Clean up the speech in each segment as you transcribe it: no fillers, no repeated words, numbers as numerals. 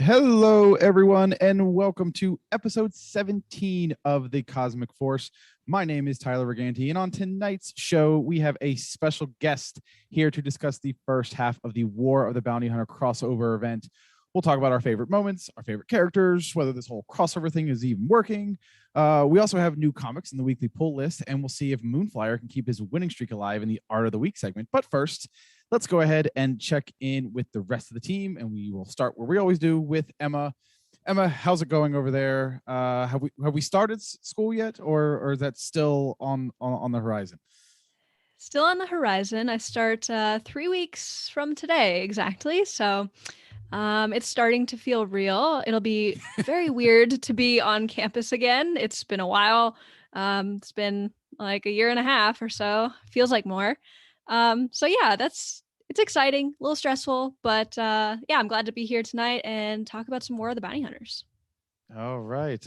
Hello, everyone, and welcome to episode 17 of the Cosmic Force. My name is Tyler Riganti, and on tonight's show, we have a special guest here to discuss the first half of the War of the Bounty Hunter crossover event. We'll talk about our favorite moments, our favorite characters, whether this whole crossover thing is even working. We also have new comics in the weekly pull list, and we'll see if Moonflyer can keep his winning streak alive in the Art of the Week segment. But first, let's go ahead and check in with the rest of the team, and we will start where we always do with Emma. Emma, how's it going over there? Have we started school yet, or is that still on the horizon? Still on the horizon. I start 3 weeks from today exactly, so it's starting to feel real. It'll be very weird to be on campus again. It's been a while. It's been like a year and a half or so. Feels like more. So yeah, it's exciting, a little stressful, but yeah, I'm glad to be here tonight and talk about some more of the bounty hunters. All right,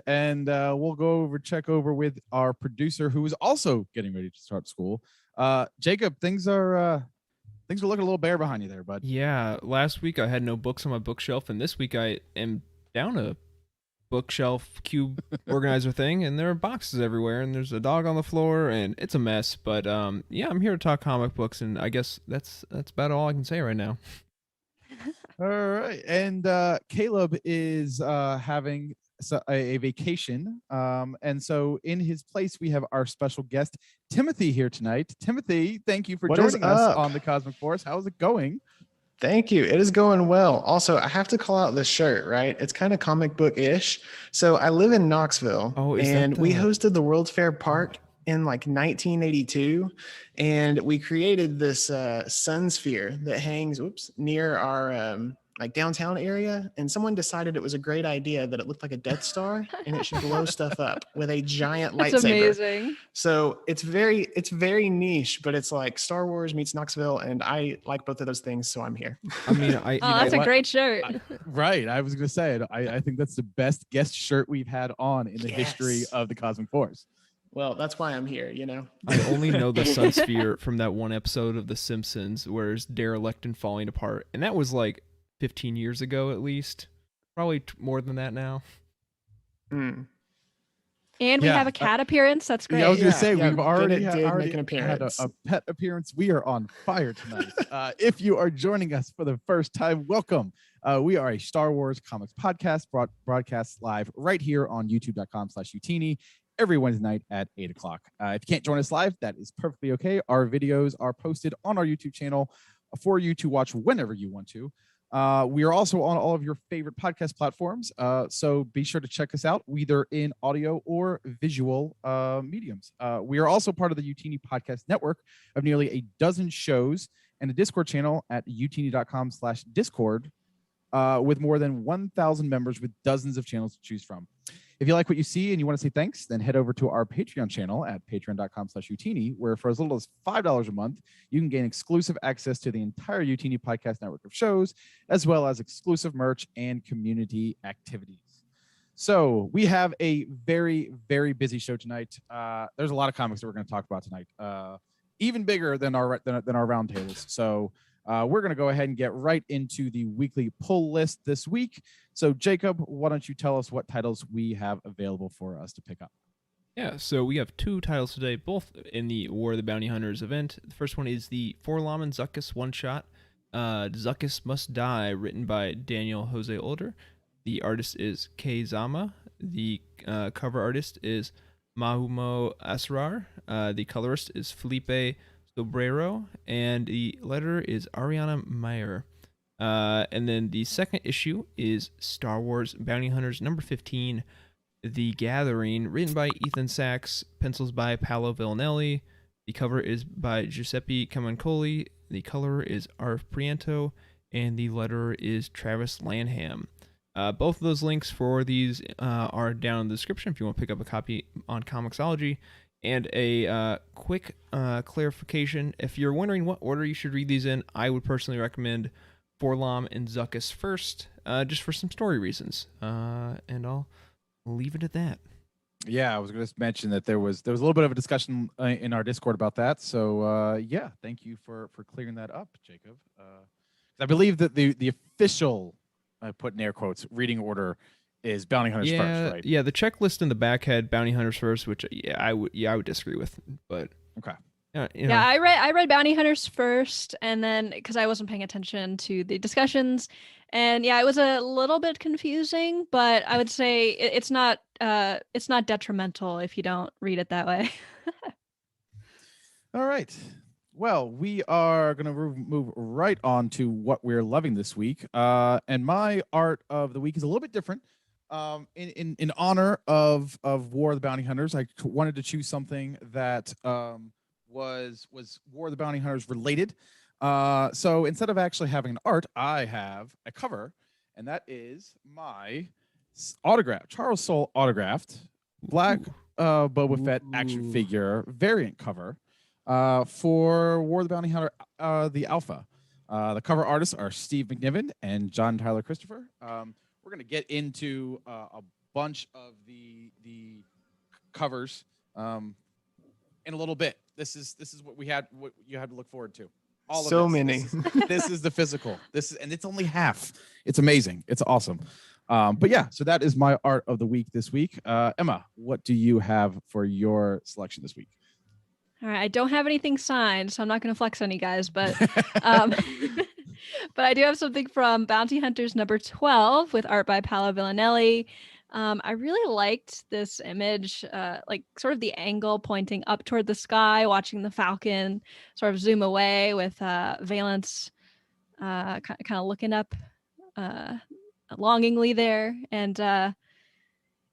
and we'll check over with our producer, who is also getting ready to start school. Jacob, things are looking a little bare behind you there, bud. Yeah, last week I had no books on my bookshelf, and this week I am down a bookshelf cube organizer thing, and there are boxes everywhere, and there's a dog on the floor, and it's a mess. But yeah, I'm here to talk comic books, and I guess that's about all I can say right now. All right, and Caleb is having a vacation, and so in his place we have our special guest Timothy here tonight. Timothy, thank you for joining us on the Cosmic Force. How's it going? Thank you. It is going well. Also, I have to call out this shirt, right? It's kind of comic book-ish. So I live in Knoxville, and we hosted the World's Fair Park in like 1982, and we created this sun sphere that hangs near our like downtown area, and someone decided it was a great idea that it looked like a Death Star and it should blow stuff up with a giant lightsaber. That's amazing. So it's very niche, but it's like Star Wars meets Knoxville, and I like both of those things, so I'm here. I mean, that's a great shirt. Right, I was gonna say it. I think that's the best guest shirt we've had on in the history of the Cosmic Force. Well, that's why I'm here, you know. I only know the sun sphere from that one episode of The Simpsons where it's derelict and falling apart, and that was like 15 years ago at least, probably more than that now. And we have a cat appearance. That's great. Yeah, I was gonna say we've already make an appearance. had a pet appearance. We are on fire tonight. If you are joining us for the first time, welcome. We are a Star Wars comics podcast broadcast live right here on youtube.com/Utini every Wednesday night at 8 o'clock. If you can't join us live, that is perfectly okay. Our videos are posted on our YouTube channel for you to watch whenever you want to. We are also on all of your favorite podcast platforms, so be sure to check us out, either in audio or visual mediums. We are also part of the Utini Podcast Network of nearly a dozen shows and a Discord channel at utini.com/Discord with more than 1,000 members with dozens of channels to choose from. If you like what you see and you want to say thanks, then head over to our Patreon channel at patreon.com/Utini, where for as little as $5 a month, you can gain exclusive access to the entire Utini podcast network of shows, as well as exclusive merch and community activities. So we have a very, very busy show tonight. There's a lot of comics that we're going to talk about tonight, even bigger than our roundtables. So we're going to go ahead and get right into the weekly pull list this week. So, Jacob, why don't you tell us what titles we have available for us to pick up? Yeah, so we have two titles today, both in the War of the Bounty Hunters event. The first one is the Forlom and Zuckuss one-shot, Zuckuss Must Die, written by Daniel Jose Older. The artist is Kei Zama. The cover artist is Mahumo Asrar. The colorist is Felipe Sobrero, and the letterer is Ariana Meyer. And then the second issue is Star Wars Bounty Hunters number 15, The Gathering, written by Ethan Sachs, pencils by Paolo Villanelli. The cover is by Giuseppe Camuncoli. The colorer is Arf Priento, and the letterer is Travis Lanham. Both of those links for these are down in the description if you want to pick up a copy on Comixology. And a quick clarification, if you're wondering what order you should read these in, I would personally recommend Forlom and Zuckuss first, just for some story reasons. And I'll leave it at that. Yeah, I was going to mention that there was a little bit of a discussion in our Discord about that. So yeah, thank you for clearing that up, Jacob. I believe that the official I put in air quotes, reading order is Bounty Hunters first, right? Yeah, the checklist in the back had Bounty Hunters first, which I would disagree with, but okay. Yeah, I read Bounty Hunters first, and then because I wasn't paying attention to the discussions, and yeah, it was a little bit confusing, but I would say it's not detrimental if you don't read it that way. All right. Well, we are going to move right on to what we're loving this week. And my art of the week is a little bit different. In honor of War of the Bounty Hunters, I wanted to choose something that was War of the Bounty Hunters related. So instead of actually having an art, I have a cover, and that is my autograph, Charles Soule autographed black Boba Fett action figure variant cover for War of the Bounty Hunter, the Alpha. The cover artists are Steve McNiven and John Tyler Christopher. We're going to get into a bunch of the covers in a little bit. This is what you had to look forward to. All so of this. many. This is the physical. And it's only half. It's amazing. It's awesome. But yeah, so that is my art of the week this week. Emma, what do you have for your selection this week? All right, I don't have anything signed, so I'm not going to flex on you guys, but but I do have something from Bounty Hunters number 12 with art by Paolo Villanelli. I really liked this image, like sort of the angle pointing up toward the sky, watching the Falcon sort of zoom away with Valance kind of looking up longingly there. And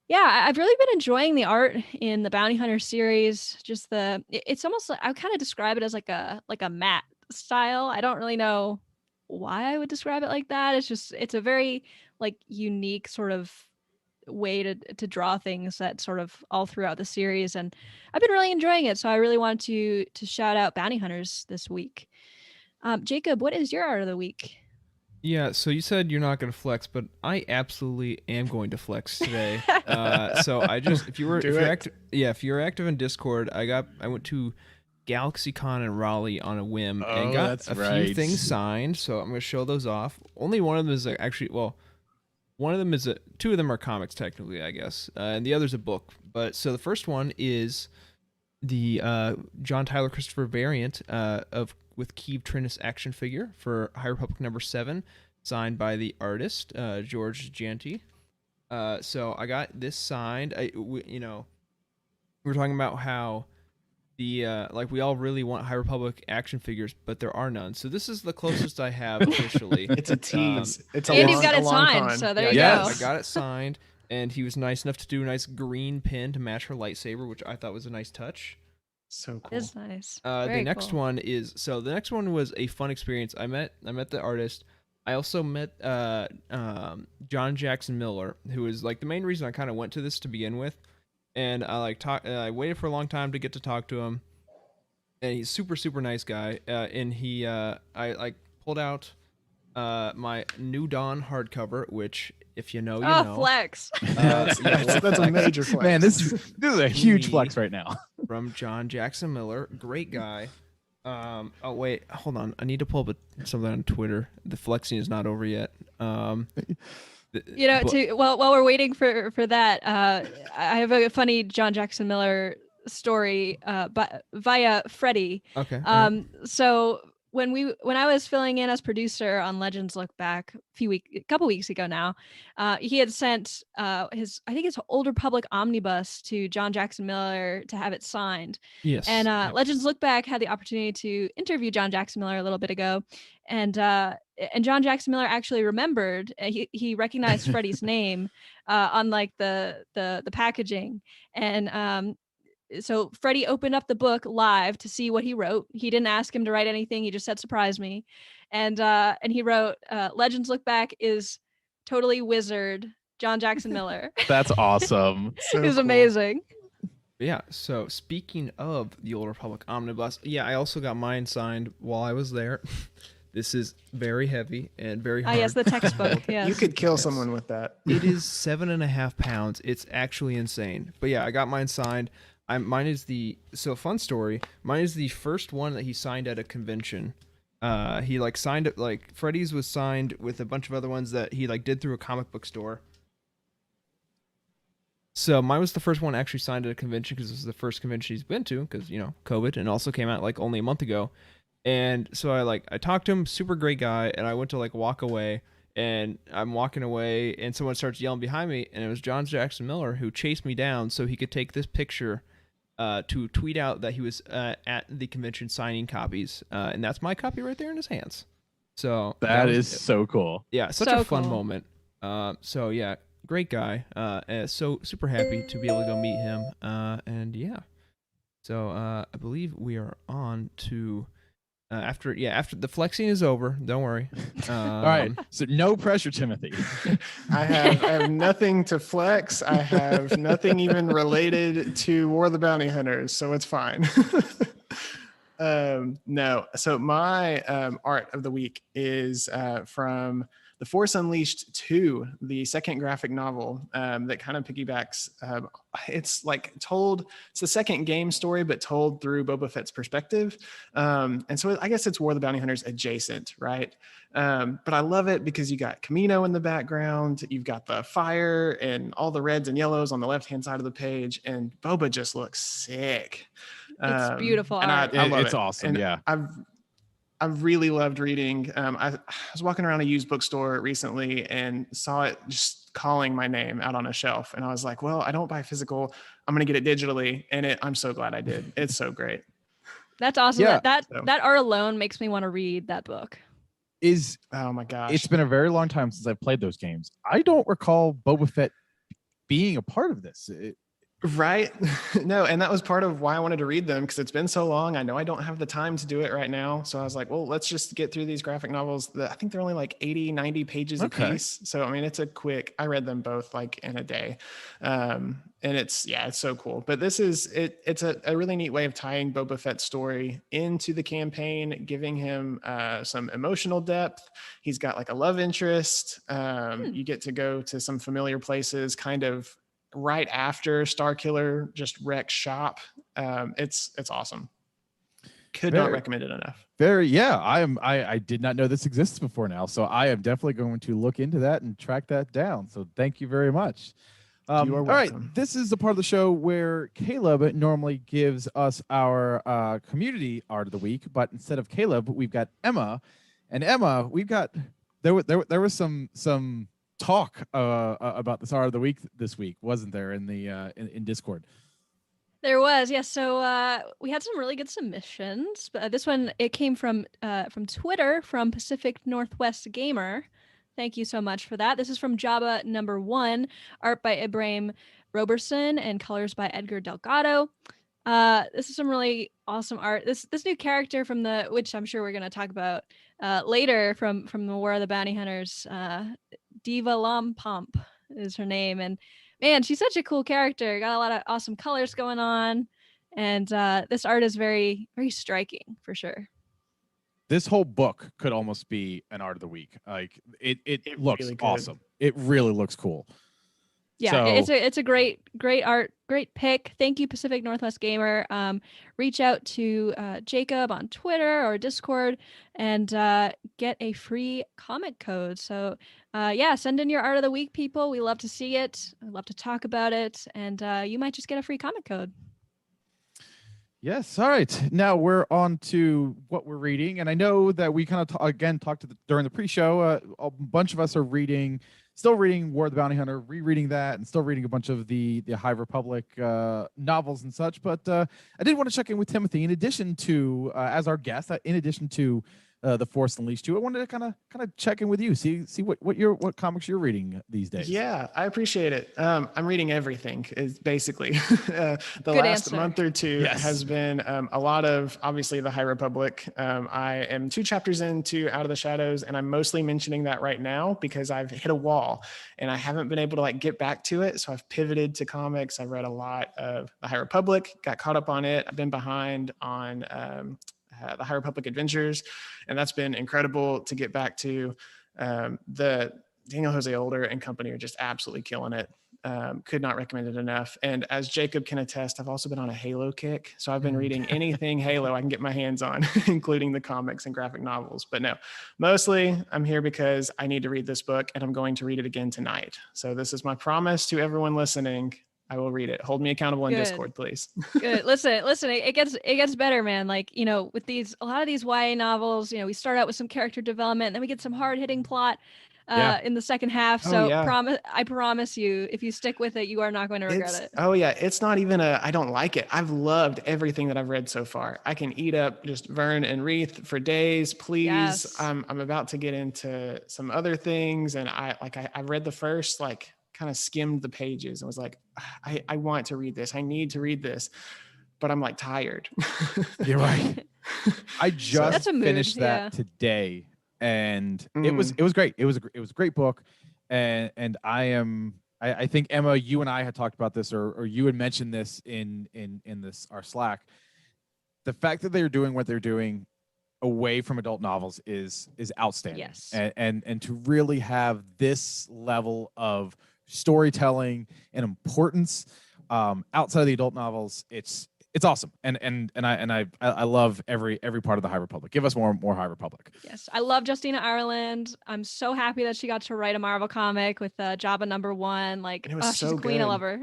yeah, I've really been enjoying the art in the Bounty Hunter series. Just it's almost like I kind of describe it as like a matte style. I don't really know why I would describe it like that. It's a very like unique sort of way to draw things that sort of all throughout the series, and I've been really enjoying it. So I really wanted to shout out Bounty Hunters this week. Jacob, what is your art of the week? Yeah, so you said you're not going to flex, but I absolutely am going to flex today. So if you're active in Discord, I went to GalaxyCon in Raleigh on a whim and got few things signed. So I'm going to show those off. Only one of them is two of them are comics technically, I guess, and the other's a book. But so the first one is the John Tyler Christopher variant with Keeve Trinus action figure for High Republic number 7, signed by the artist George Janty. So I got this signed. We were talking about how the we all really want High Republic action figures, but there are none. So this is the closest I have officially. It's a tease. Andy's got it signed, so there you go. I got it signed, and he was nice enough to do a nice green pin to match her lightsaber, which I thought was a nice touch. So cool. It is nice. The next one was a fun experience. I met the artist. I also met John Jackson Miller, who is like the main reason I kind of went to this to begin with. And I waited for a long time to get to talk to him, and he's super, super nice guy. And I pulled out my New Dawn hardcover, which if you know, you know. Flex. That's a major flex. Man, this is a huge flex right now. From John Jackson Miller, great guy. Oh wait, hold on. I need to pull up something on Twitter. The flexing is not over yet. While we're waiting for that, I have a funny John Jackson Miller story via Freddie. Okay. So when I was filling in as producer on Legends Look Back a couple weeks ago now, he had sent his Old Republic omnibus to John Jackson Miller to have it signed. Yes. And Legends Look Back had the opportunity to interview John Jackson Miller a little bit ago, and John Jackson Miller actually remembered. He recognized Freddie's name on like the packaging, and so Freddie opened up the book live to see what he wrote. He didn't ask him to write anything. He just said, "Surprise me." And he wrote, Legends Look Back is totally wizard, John Jackson Miller. That's awesome. It was amazing. Yeah. So speaking of the Old Republic omnibus, I also got mine signed while I was there. This is very heavy and very hard. Yes, the textbook. Yes. You could kill someone with that. It is 7.5 pounds. It's actually insane. But yeah, I got mine signed. Fun story. Mine is the first one that he signed at a convention. He like signed it, like Freddy's was signed with a bunch of other ones that he like did through a comic book store. So mine was the first one actually signed at a convention because this is the first convention he's been to because, you know, COVID, and also came out like only a month ago. And so I talked to him, super great guy, and I went to like walk away, and I'm walking away and someone starts yelling behind me, and it was John Jackson Miller who chased me down so he could take this picture to tweet out that he was at the convention signing copies. And that's my copy right there in his hands. So that is so cool. Yeah, such So a fun cool. moment. So yeah, great guy. And so super happy to be able to go meet him. And yeah. So I believe we are on to after the flexing is over. Don't worry. All right. So no pressure, Timothy. I have nothing to flex. I have nothing even related to War of the Bounty Hunters, so it's fine. No. So my art of the week is from The Force Unleashed 2, the second graphic novel that kind of piggybacks. It's like told, it's the second game story, but told through Boba Fett's perspective. And so I guess it's War of the Bounty Hunters adjacent, right? But I love it because you got Camino in the background, you've got the fire and all the reds and yellows on the left-hand side of the page, and Boba just looks sick. It's beautiful and art. I love It's it. awesome. And Yeah. I've really loved reading. I was walking around a used bookstore recently and saw it just calling my name out on a shelf. And I was like, well, I don't buy physical. I'm going to get it digitally. And I'm so glad I did. It's so great. That's awesome. Yeah. That art alone makes me want to read that book. Oh my gosh. It's been a very long time since I've played those games. I don't recall Boba Fett being a part of this. Right? No, and that was part of why I wanted to read them, because it's been so long. I know I don't have the time to do it right now. So I was like, well, let's just get through these graphic novels. I think they're only like 80, 90 pages a piece. So, I mean, I read them both like in a day. And it's so cool. But it's a really neat way of tying Boba Fett's story into the campaign, giving him some emotional depth. He's got like a love interest. You get to go to some familiar places, kind of right after Starkiller just wrecks shop. It's awesome. Could not recommend it enough. I did not know this exists before now, so I am definitely going to look into that and track that down. So thank you very much. You are welcome. All right, this is the part of the show where Caleb normally gives us our community art of the week, but instead of Caleb, we've got Emma, and Emma, there was some talk about this art of the week this week, wasn't there, in the in Discord? There was, yes. So we had some really good submissions. But this one, it came from Twitter, from Pacific Northwest Gamer. Thank you so much for that. This is from Jabba number 1, art by Ibrahim Roberson and colors by Edgar Delgado. This is some really awesome art. This new character from which I'm sure we're going to talk about later, from the War of the Bounty Hunters, Diva Lompomp is her name, and man, she's such a cool character. Got a lot of awesome colors going on, and this art is very, very striking for sure. This whole book could almost be an art of the week. Like it looks really awesome. It really looks cool. Yeah, it's a great art, great pick. Thank you, Pacific Northwest Gamer. Reach out to Jacob on Twitter or Discord and get a free comic code. So send in your art of the week, people. We love to see it. I love to talk about it, and you might just get a free comic code. Yes. All right. Now we're on to what we're reading, and I know that we kind of talked during the pre-show. A bunch of us are still reading War of the Bounty Hunter, rereading that, and still reading a bunch of the High Republic novels and such. But I did want to check in with Timothy, in addition to as our guest, in addition to The Force Unleashed 2. I wanted to kind of check in with you, see what comics you're reading these days. Yeah, I appreciate it. I'm reading everything, is basically the Good last answer. month or two. Yes. Has been a lot of, obviously, the High Republic. I am 2 chapters into Out of the Shadows, and I'm mostly mentioning that right now because I've hit a wall and I haven't been able to like get back to it. So I've pivoted to comics. I've read a lot of the High Republic, got caught up on it. I've been behind on the High Republic Adventures, and that's been incredible to get back to. The Daniel Jose Older and company are just absolutely killing it. Could not recommend it enough. And as Jacob can attest, I've also been on a Halo kick. So I've been reading anything Halo I can get my hands on, including the comics and graphic novels. But no, mostly I'm here because I need to read this book and I'm going to read it again tonight. So this is my promise to everyone listening. I will read it. Hold me accountable in Discord, please. Good. Listen. It gets better, man. Like, with a lot of these YA novels, we start out with some character development, and then we get some hard hitting plot in the second half. So I promise you, if you stick with it, you are not going to regret it. Oh yeah. It's not even I don't like it. I've loved everything that I've read so far. I can eat up just Vern and Wreath for days, please. Yes. I'm about to get into some other things. And I read the first, kind of skimmed the pages and was like, I want to read this. I need to read this, but I'm tired. You're right. I just finished that today, and it was great. It was a great book, and I think Emma, you and I had talked about this, or you had mentioned this in this our Slack. The fact that they're doing what they're doing away from adult novels is outstanding. Yes. And to really have this level of storytelling and importance outside of the adult novels, it's awesome. And I love every part of the High Republic. Give us more High Republic. Yes, I love Justina Ireland. I'm so happy that she got to write a Marvel comic with Jabba #1. It was she's a queen. I love her.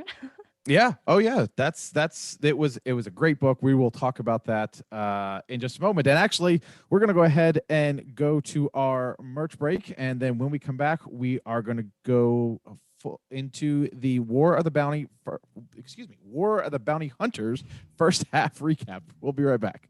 Yeah. Oh yeah. It was a great book. We will talk about that in just a moment. And actually, we're gonna go ahead and go to our merch break, and then when we come back, we are gonna go into the War of the Bounty Hunters first half recap. We'll be right back.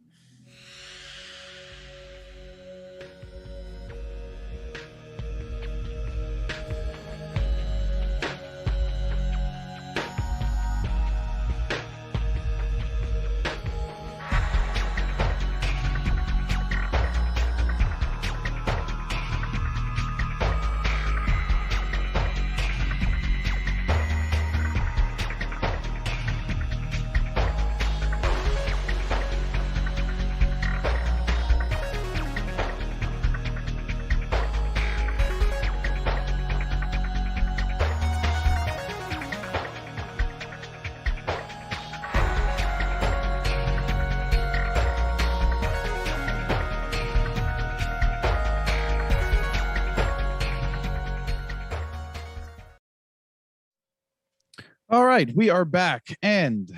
All right, we are back, and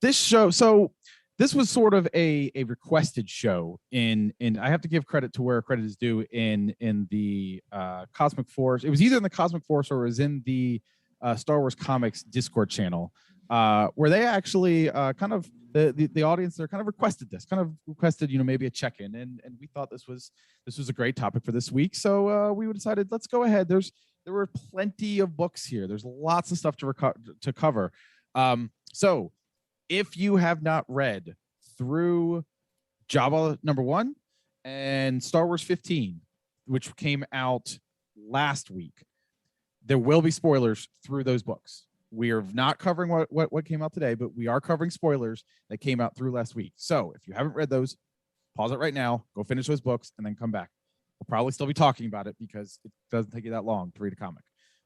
this show. So this was sort of a requested show. In I have to give credit to where credit is due. In the Cosmic Force, it was either in the Cosmic Force or it was in the Star Wars Comics Discord channel, where they actually kind of the audience there kind of requested maybe a check-in, and we thought this was a great topic for this week. So we decided, let's go ahead. There were plenty of books here. There's lots of stuff to cover. So if you have not read through Jabba #1 and Star Wars 15, which came out last week, there will be spoilers through those books. We are not covering what came out today, but we are covering spoilers that came out through last week. So if you haven't read those, pause it right now, go finish those books, and then come back. We'll probably still be talking about it because it doesn't take you that long to read a comic.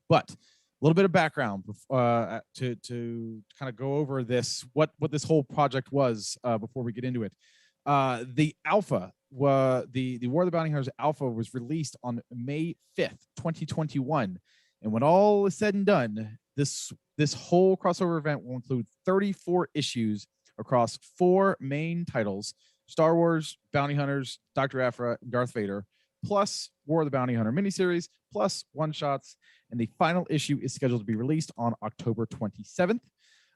But a little bit of background to kind of go over this, what this whole project was before we get into it. The alpha, the War of the Bounty Hunters alpha was released on May 5th, 2021. And when all is said and done, this whole crossover event will include 34 issues across 4 main titles: Star Wars, Bounty Hunters, Dr. Aphra, and Darth Vader, plus War of the Bounty Hunter miniseries, plus one-shots. And the final issue is scheduled to be released on October 27th.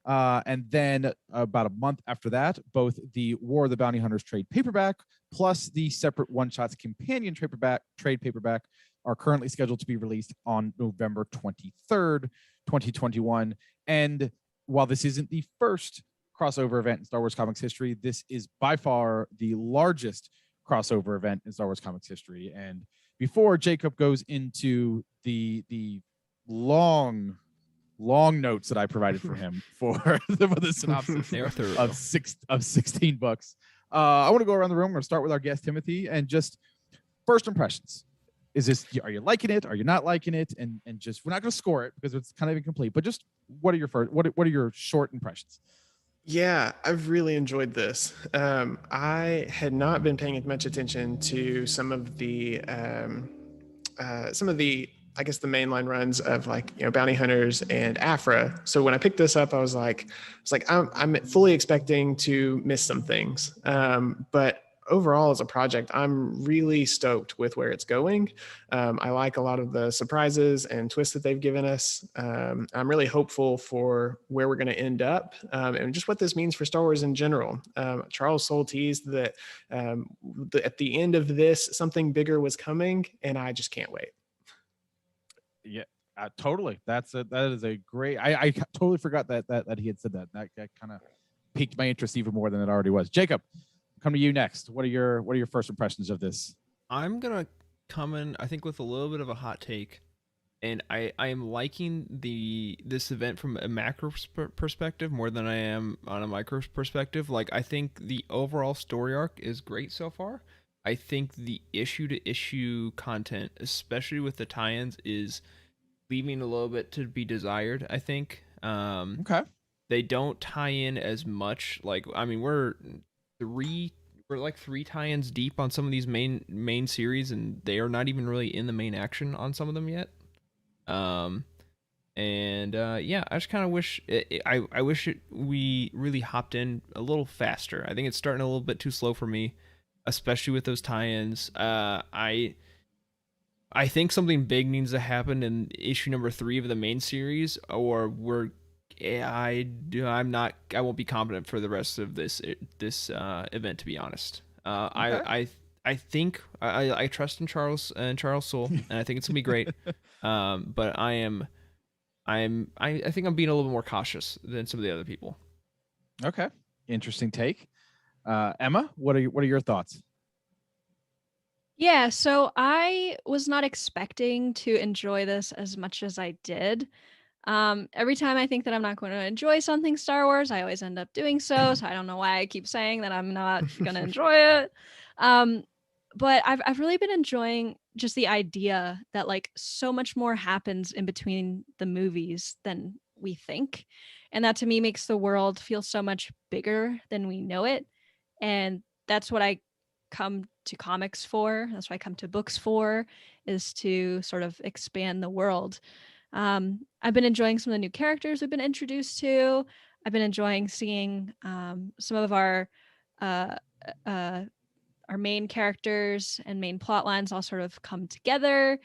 And then about a month after that, both the War of the Bounty Hunters trade paperback plus the separate one-shots companion trade paperback are currently scheduled to be released on November 23rd, 2021. And while this isn't the first crossover event in Star Wars comics history, this is by far the largest crossover event in Star Wars comics history. And before Jacob goes into the long notes that I provided for him for the synopsis of 16 books, I want to go around the room. We're going to start with our guest Timothy, and just first impressions. is this, are you liking it? Are you not liking it? And just, we're not going to score it because it's kind of incomplete, but just what are your short impressions? Yeah, I've really enjoyed this. I had not been paying much attention to some of the, I guess, the mainline runs of like, Bounty Hunters and Afra. So when I picked this up, I was like, I'm fully expecting to miss some things. But overall, as a project, I'm really stoked with where it's going. I like a lot of the surprises and twists that they've given us. I'm really hopeful for where we're going to end up, and just what this means for Star Wars in general. Charles Soule teased that at the end of this, something bigger was coming, and I just can't wait. Yeah, totally. That is a great. I totally forgot that he had said that. That kind of piqued my interest even more than it already was. Jacob, come to you next. What are your first impressions of this? I'm gonna come in, I think, with a little bit of a hot take, and I am liking this event from a macro perspective more than I am on a micro perspective. Like, I think the overall story arc is great so far. I think the issue to issue content, especially with the tie-ins, is leaving a little bit to be desired, I think. Okay. They don't tie in as much. Like, I mean, we're like 3 tie-ins deep on some of these main series, and they are not even really in the main action on some of them yet. Yeah, I just kind of wish I wish we really hopped in a little faster. I think it's starting a little bit too slow for me, especially with those tie-ins. I think something big needs to happen in issue number 3 of the main series, or I won't be confident for the rest of this event, to be honest. Okay. I think I trust in Charles Soule, and I think it's gonna be great. But I think I'm being a little more cautious than some of the other people. Okay, interesting take. Emma, what are your thoughts? Yeah, so I was not expecting to enjoy this as much as I did. Every time I think that I'm not going to enjoy something Star Wars, I always end up doing so. So I don't know why I keep saying that I'm not going to enjoy it. Um, but I've really been enjoying just the idea that like so much more happens in between the movies than we think. And that to me makes the world feel so much bigger than we know it. And that's what I come to comics for. That's what I come to books for, is to sort of expand the world. I've been enjoying some of the new characters we've been introduced to. I've been enjoying seeing some of uh, uh, our main characters and main plot lines all sort of come together.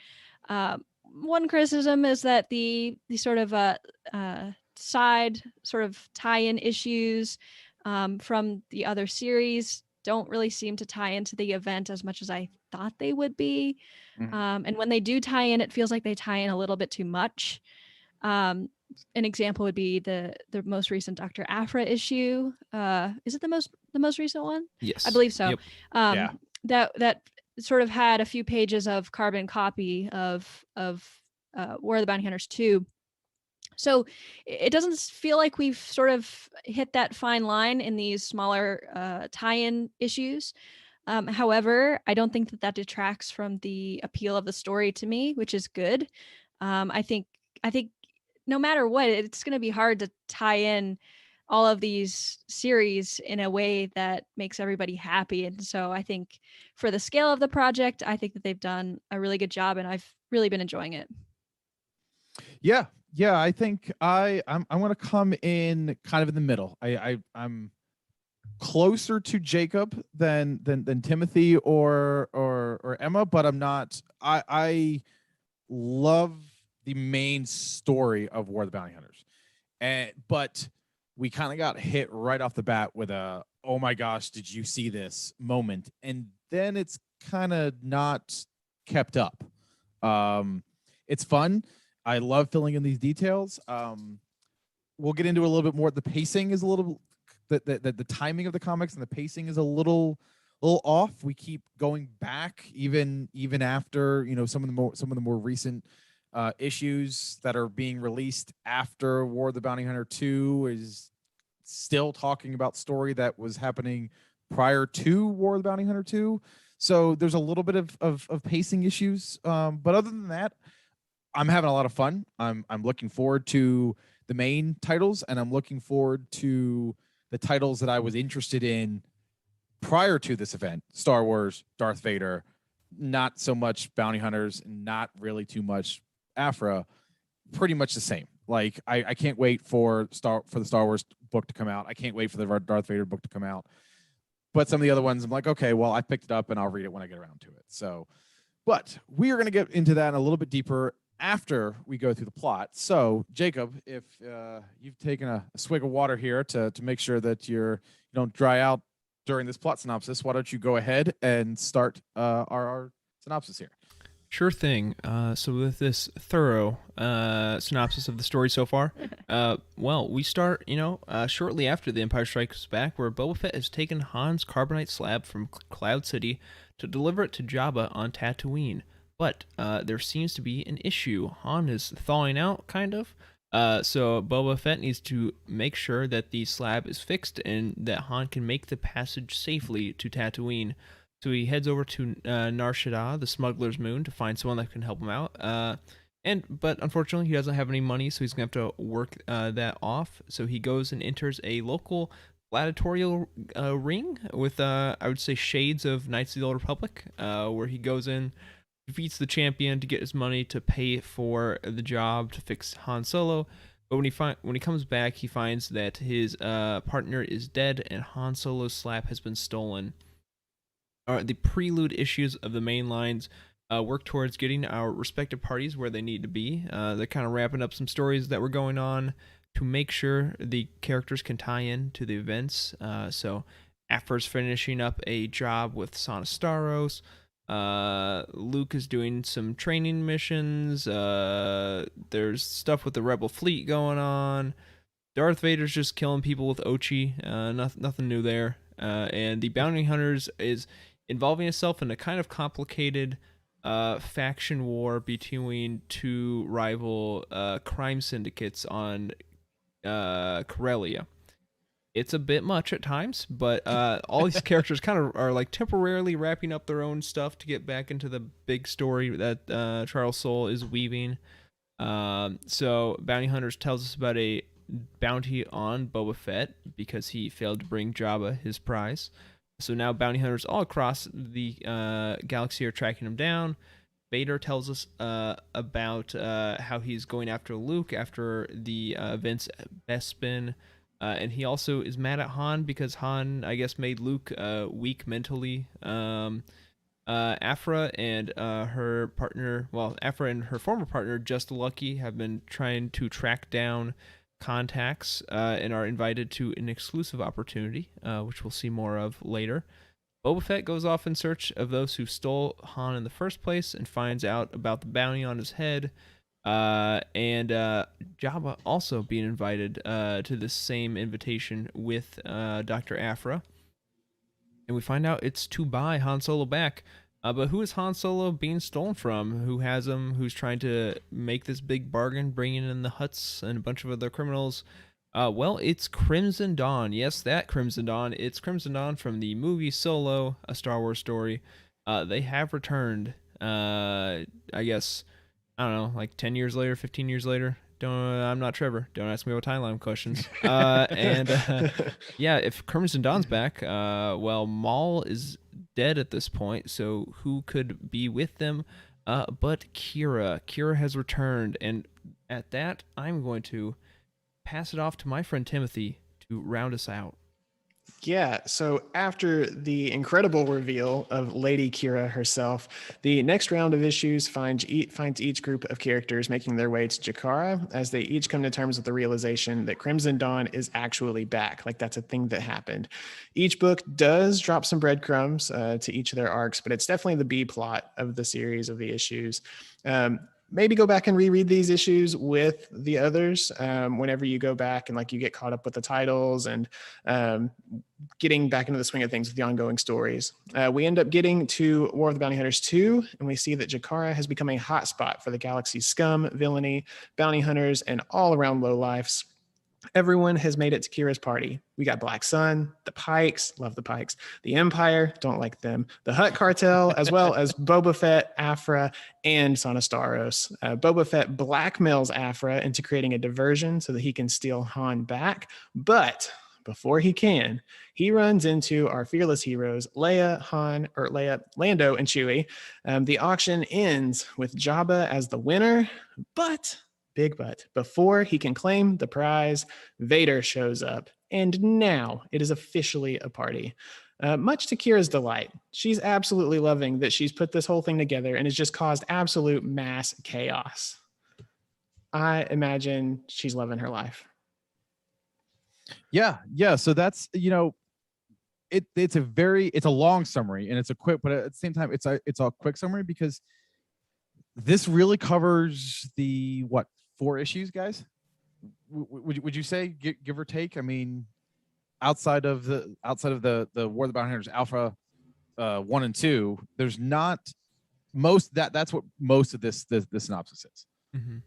One criticism is that the sort of side sort of tie-in issues from the other series don't really seem to tie into the event as much as I thought they would be. Mhm. And when they do tie in, it feels like they tie in a little bit too much. An example would be the most recent Dr. Afra issue. Is it the most recent one? Yes, I believe so. Yep. Yeah. That sort of had a few pages of carbon copy of War of the Bounty Hunters 2. So it doesn't feel like we've sort of hit that fine line in these smaller tie-in issues. However, I don't think that detracts from the appeal of the story to me, which is good. I think no matter what, it's going to be hard to tie in all of these series in a way that makes everybody happy. And so I think for the scale of the project, I think that they've done a really good job, and I've really been enjoying it. Yeah. I think I'm going to come in kind of in the middle. I'm closer to Jacob than Timothy or Emma, but I'm not. I love the main story of War of the Bounty Hunters, but we kind of got hit right off the bat with a "oh my gosh, did you see this?" moment, and then it's kind of not kept up. It's fun. I love filling in these details. We'll get into a little bit more. The pacing is a little, the timing of the comics and the pacing is a little off. We keep going back even after some of the more recent issues that are being released after War of the Bounty Hunter 2 is still talking about story that was happening prior to War of the Bounty Hunter 2. So there's a little bit of pacing issues. But other than that, I'm having a lot of fun. I'm looking forward to the main titles, and I'm looking forward to the titles that I was interested in prior to this event. Star Wars, Darth Vader, not so much Bounty Hunters, not really too much Afra, pretty much the same. Like I can't wait for the Star Wars book to come out. I can't wait for the Darth Vader book to come out. But some of the other ones, I'm like, okay, well, I picked it up and I'll read it when I get around to it. So, but we are going to get into that a little bit deeper after we go through the plot. So, Jacob, if you've taken a swig of water here to make sure that you don't dry out during this plot synopsis, why don't you go ahead and start our synopsis here? Sure thing. So with this thorough synopsis of the story so far, well, we start, shortly after The Empire Strikes Back, where Boba Fett has taken Han's carbonite slab from Cloud City to deliver it to Jabba on Tatooine. But there seems to be an issue. Han is thawing out, kind of. So Boba Fett needs to make sure that the slab is fixed and that Han can make the passage safely to Tatooine. So he heads over to Nar Shaddaa, the smuggler's moon, to find someone that can help him out. But unfortunately, he doesn't have any money, so he's going to have to work that off. So he goes and enters a local gladiatorial ring with, I would say, shades of Knights of the Old Republic, where he goes in, defeats the champion to get his money to pay for the job to fix Han Solo. But when he comes back, he finds that his partner is dead and Han Solo's slab has been stolen. The prelude issues of the main lines work towards getting our respective parties where they need to be. They're kind of wrapping up some stories that were going on to make sure the characters can tie in to the events. So Afra's finishing up a job with Sana Starros. Luke is doing some training missions. There's stuff with the Rebel fleet going on. Darth Vader's just killing people with Ochi. Nothing new there. And the Bounty Hunters is involving itself in a kind of complicated faction war between two rival crime syndicates on Corellia. It's a bit much at times, but all these characters kind of are like temporarily wrapping up their own stuff to get back into the big story that Charles Soule is weaving. So Bounty Hunters tells us about a bounty on Boba Fett because he failed to bring Jabba his prize. So now bounty hunters all across the galaxy are tracking him down. Vader tells us about how he's going after Luke after the events at Bespin. And he also is mad at Han because Han, I guess, made Luke weak mentally. Afra and her partner, Afra and her former partner, Just Lucky, have been trying to track down contacts and are invited to an exclusive opportunity, which we'll see more of later. Boba Fett goes off in search of those who stole Han in the first place and finds out about the bounty on his head, and Jabba also being invited to the same invitation with Dr. Afra. And we find out it's to buy Han Solo back. But who is Han Solo being stolen from? Who has him? Who's trying to make this big bargain, bringing in the Hutts and a bunch of other criminals? Well, it's Crimson Dawn. Yes, that Crimson Dawn. It's Crimson Dawn from the movie Solo, a Star Wars story. They have returned, I guess, I don't know, like 10 years later, 15 years later. I'm not Trevor. Don't ask me about timeline questions. Yeah, if Crimson Dawn's back, well, Maul is dead at this point, so who could be with them but Kira. Kira has returned, and at that, I'm going to pass it off to my friend Timothy to round us out. Yeah, so after the incredible reveal of Lady Kira herself, the next round of issues finds each group of characters making their way to Jakara as they each come to terms with the realization that Crimson Dawn is actually back. Like, that's a thing that happened. Each book does drop some breadcrumbs to each of their arcs, but it's definitely the B plot of the series of the issues. Maybe go back and reread these issues with the others whenever you go back and you get caught up with the titles and getting back into the swing of things with the ongoing stories. We end up getting to War of the Bounty Hunters 2, and we see that Jakara has become a hotspot for the galaxy's scum, villainy, bounty hunters, and all around lowlifes. Everyone has made it to Kira's party. We got Black Sun, the Pikes, love the Pikes, the Empire, don't like them, the Hutt Cartel, as well as Boba Fett, Afra, and Sonostaros. Boba Fett blackmails Afra into creating a diversion so that he can steal Han back. But before he can, he runs into our fearless heroes, Leia, Lando, and Chewie. The auction ends with Jabba as the winner, but big but, before he can claim the prize, Vader shows up, and now it is officially a party. Much to Kira's delight, she's absolutely loving that she's put this whole thing together and has just caused absolute mass chaos. I imagine she's loving her life. Yeah. So that's, it's a long summary and it's a quick, but at the same time, it's a quick summary because this really covers the 4 issues, guys. Would you say, give or take? I mean, outside of the War of the Bounty Hunters Alpha 1 and 2, there's not that's what most of this synopsis is. Mm-hmm.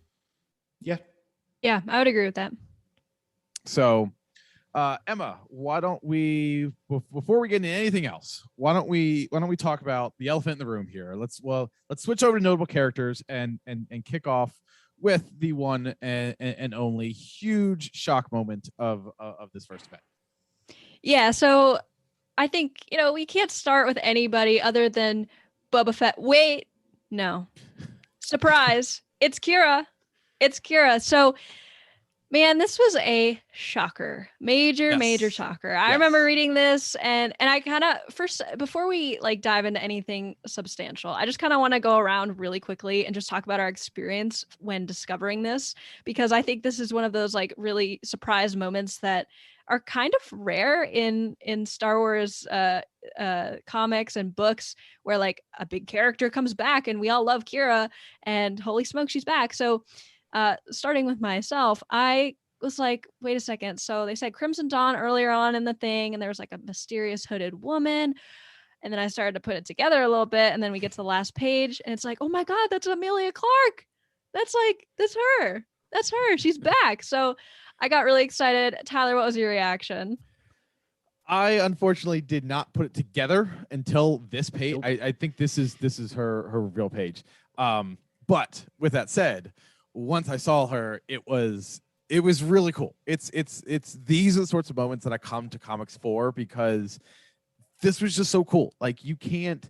Yeah, I would agree with that. So, Emma, why don't we, before we get into anything else, why don't we talk about the elephant in the room here? Let's switch over to notable characters and kick off with the one and only huge shock moment of this first event. Yeah, so I think, we can't start with anybody other than Boba Fett. Wait, no. Surprise. It's Kira. So, man, this was a shocker. Major shocker. I remember reading this and I kind of, first, before we dive into anything substantial, I just kind of want to go around really quickly and just talk about our experience when discovering this, because I think this is one of those really surprise moments that are kind of rare in Star Wars comics and books, where a big character comes back and we all love Kira and holy smoke, she's back. So starting with myself, I was like, wait a second. So they said Crimson Dawn earlier on in the thing, and there was a mysterious hooded woman. And then I started to put it together a little bit. And then we get to the last page and it's oh my God, that's Amelia Clark. That's her. That's her. She's back. So I got really excited. Tyler, what was your reaction? I unfortunately did not put it together until this page. I think this is her real page. But with that said, once I saw her, it was really cool. It's these are the sorts of moments that I come to comics for, because this was just so cool. You can't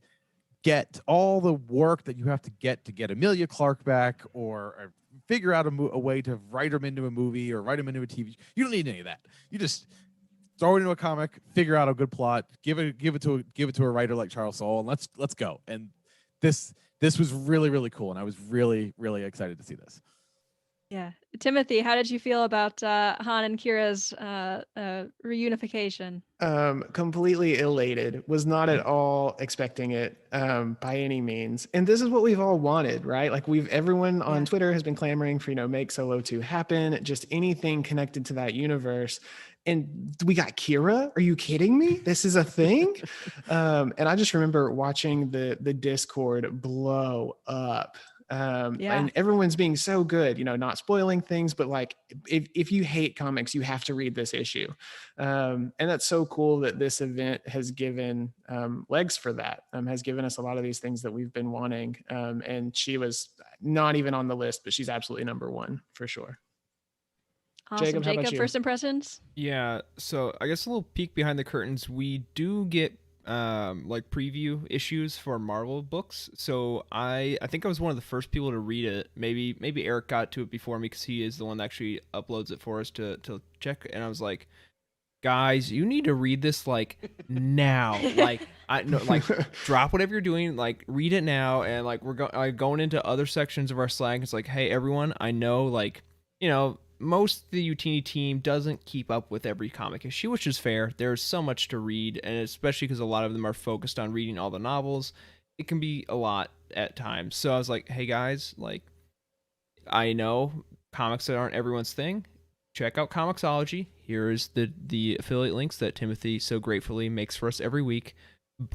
get all the work that you have to get Amelia Clark back, or figure out a way to write them into a movie or write them into a TV. You don't need any of that. You just throw it into a comic, figure out a good plot, give it to a writer like Charles Soule, and let's go. And this was really, really cool, and I was really, really excited to see this. Yeah. Timothy, how did you feel about Han and Kira's reunification? Completely elated. Was not at all expecting it by any means. And this is what we've all wanted, right? Everyone on Twitter has been clamoring for, make Solo 2 happen, just anything connected to that universe. And we got Kira? Are you kidding me? This is a thing? And I just remember watching the Discord blow up. And everyone's being so good, not spoiling things, but if you hate comics, you have to read this issue. And that's so cool that this event has given legs for that, has given us a lot of these things that we've been wanting. And she was not even on the list, but she's absolutely number 1 for sure. Awesome. Jacob, first impressions? Yeah, so I guess a little peek behind the curtains. We do get preview issues for Marvel books, so I think I was one of the first people to read it. Maybe Eric got to it before me, because he is the one that actually uploads it for us to check. And I was like, guys, you need to read this now. Drop whatever you're doing, read it now. And we're going into other sections of our Slack. It's hey everyone, I know most of the Utini team doesn't keep up with every comic issue, which is fair. There's so much to read, and especially because a lot of them are focused on reading all the novels, it can be a lot at times. So I was like, hey guys, I know comics that aren't everyone's thing. Check out Comixology. Here's the affiliate links that Timothy so gratefully makes for us every week.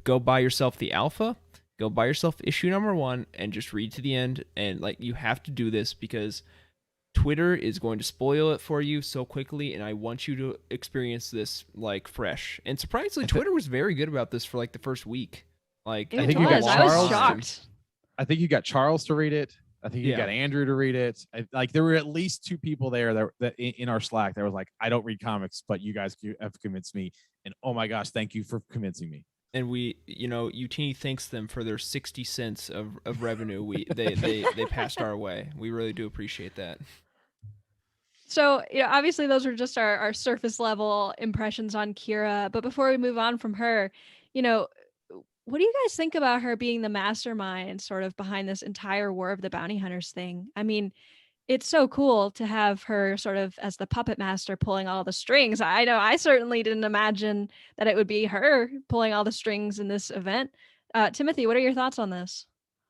Go buy yourself the Alpha. Go buy yourself issue number 1 and just read to the end. And you have to do this, because Twitter is going to spoil it for you so quickly, and I want you to experience this like fresh. And surprisingly, Twitter was very good about this for like the first week. Like I was shocked. I think you got Charles to read it. I think you got Andrew to read it. Like there were at least 2 people there that in our Slack that was like, I don't read comics, but you guys have convinced me. And oh my gosh, thank you for convincing me. And we, Utini thanks them for their 60 cents of revenue. They passed our way. We really do appreciate that. So, obviously those are just our surface level impressions on Kira. But before we move on from her, what do you guys think about her being the mastermind sort of behind this entire War of the Bounty Hunters thing? I mean, it's so cool to have her sort of as the puppet master pulling all the strings. I know I certainly didn't imagine that it would be her pulling all the strings in this event. Timothy, what are your thoughts on this?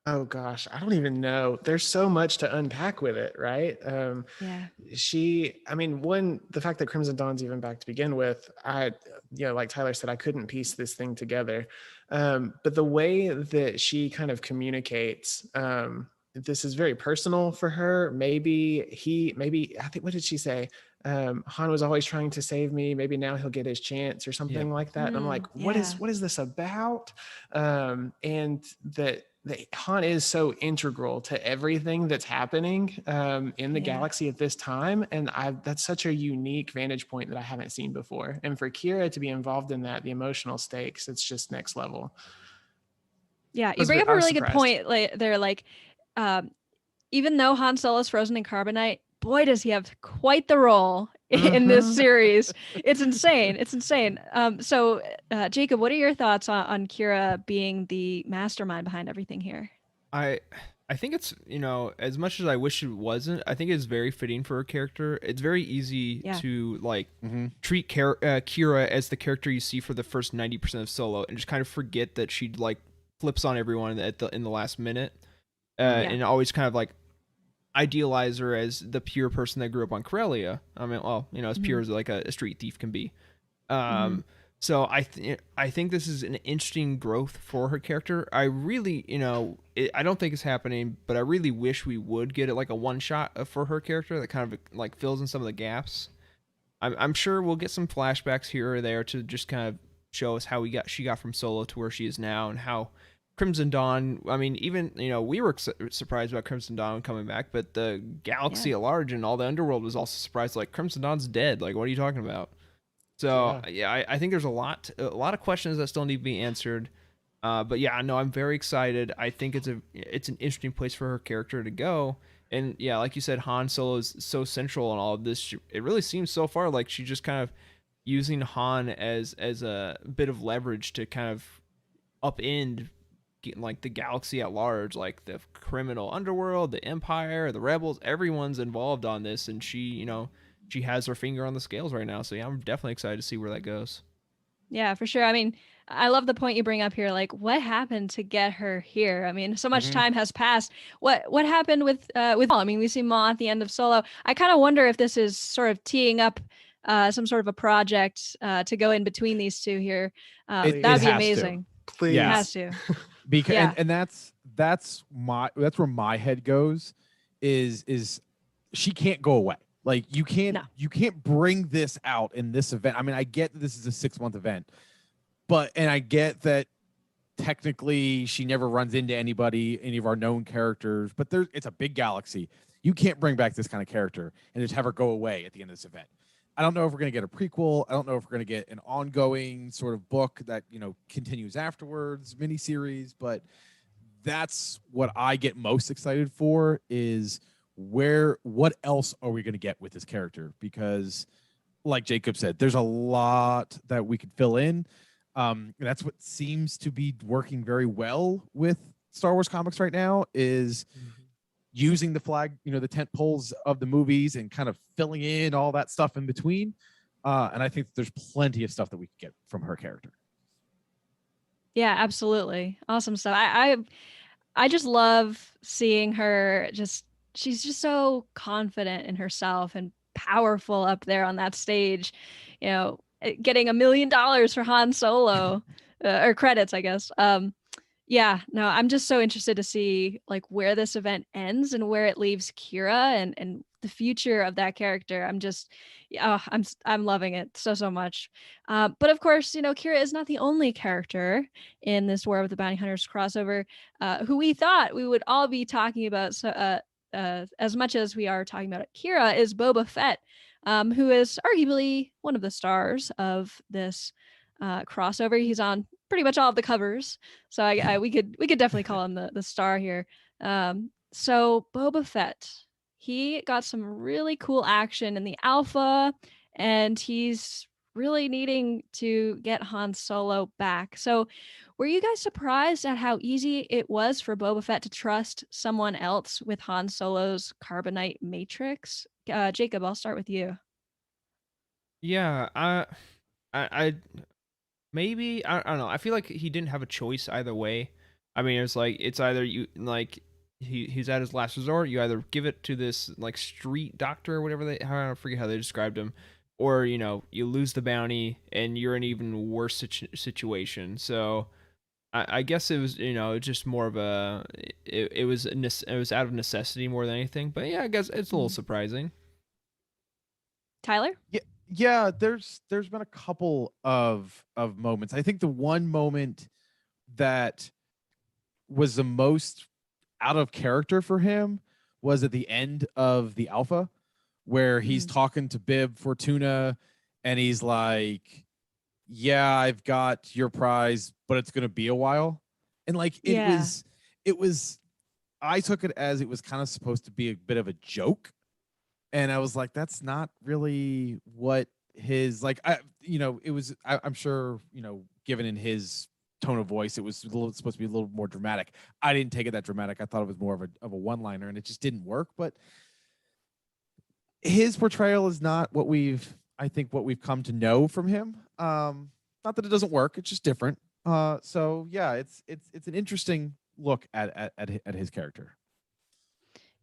Oh gosh, I don't even know. There's so much to unpack with it, right? Yeah. The fact that Crimson Dawn's even back to begin with, like Tyler said, I couldn't piece this thing together. But the way that she kind of communicates, this is very personal for her. Maybe I think, what did she say? Han was always trying to save me. Maybe now he'll get his chance or something like that. And I'm like, what is this about? And that Han is so integral to everything that's happening in the galaxy at this time. And that's such a unique vantage point that I haven't seen before. And for Kira to be involved in that, the emotional stakes, it's just next level. Yeah, you bring up a really good point there. Even though Han Solo's frozen in carbonite, boy, does he have quite the role in this series. It's insane. It's insane. So, Jacob, what are your thoughts on Kira being the mastermind behind everything here? I think it's, as much as I wish it wasn't, I think it's very fitting for her character. It's very easy to treat Kira as the character you see for the first 90% of Solo and just kind of forget that she flips on everyone in the last minute. And always kind of idealize her as the pure person that grew up on Corellia. I mean, as pure as a street thief can be. So I think this is an interesting growth for her character. I really, I don't think it's happening, but I really wish we would get it a one shot for her character that kind of fills in some of the gaps. I'm sure we'll get some flashbacks here or there to just kind of show us how she got from Solo to where she is now, and how Crimson Dawn, I mean, even, we were surprised about Crimson Dawn coming back, but the galaxy at large and all the underworld was also surprised, Crimson Dawn's dead. What are you talking about? So, I think there's a lot of questions that still need to be answered. But I'm very excited. I think it's an interesting place for her character to go. And like you said, Han Solo is so central in all of this. It really seems so far like she's just kind of using Han as a bit of leverage to kind of upend the galaxy at large, the criminal underworld, the Empire, the rebels. Everyone's involved on this, and she has her finger on the scales right now. So I'm definitely excited to see where that goes. Yeah, for sure. I mean, I love the point you bring up here. What happened to get her here? I mean, so much time has passed. What happened with Maul? I mean, we see Maul at the end of Solo. I kind of wonder if this is sort of teeing up some sort of a project to go in between these two here. That'd be amazing. Please. It has to. Because and that's where my head goes is she can't go away. You can't bring this out in this event. I mean, I get that this is a 6-month event, and I get that technically she never runs into any of our known characters, but it's a big galaxy. You can't bring back this kind of character and just have her go away at the end of this event. I don't know if we're going to get a prequel. I don't know if we're going to get an ongoing sort of book that, continues afterwards, miniseries, but that's what I get most excited for is what else are we going to get with this character? Because like Jacob said, there's a lot that we could fill in. That's what seems to be working very well with Star Wars comics right now is using the flag, the tent poles of the movies and kind of filling in all that stuff in between. And I think there's plenty of stuff that we could get from her character. Yeah, absolutely. Awesome stuff. I just love seeing her she's just so confident in herself and powerful up there on that stage, getting $1 million for Han Solo or credits, I guess. I'm just so interested to see where this event ends and where it leaves Kira and the future of that character. I'm loving it so much. But of course, Kira is not the only character in this War of the Bounty Hunters crossover who we thought we would all be talking about. So as much as we are talking about Kira, is Boba Fett, who is arguably one of the stars of this crossover. He's on pretty much all of the covers, so we could definitely call him the star here. So Boba Fett, he got some really cool action in the alpha, and he's really needing to get Han Solo back. So were you guys surprised at how easy it was for Boba Fett to trust someone else with Han Solo's carbonite matrix? Jacob, I'll start with you. Yeah, I maybe I don't know. I feel like he didn't have a choice either way. I mean, it's either you like he's at his last resort. You either give it to this like street doctor or whatever I forget how they described him, or you lose the bounty and you're in an even worse situation. So I guess it was just more of a it was out of necessity more than anything. But yeah, I guess it's a little surprising. Tyler? Yeah, there's been a couple of moments. I think the one moment that was the most out of character for him was at the end of the alpha, where he's talking to Bib Fortuna and he's like, yeah, I've got your prize, but it's going to be a while. And like, it was, I took it as it was kind of supposed to be a bit of a joke. And I was like, that's not really what his, like, it was, I'm sure, given in his tone of voice, it was supposed to be a little more dramatic. I didn't take it that dramatic. I thought it was more of a one-liner, and it just didn't work. But his portrayal is not what we've come to know from him. Not that it doesn't work, it's just different. So yeah, it's an interesting look at his character.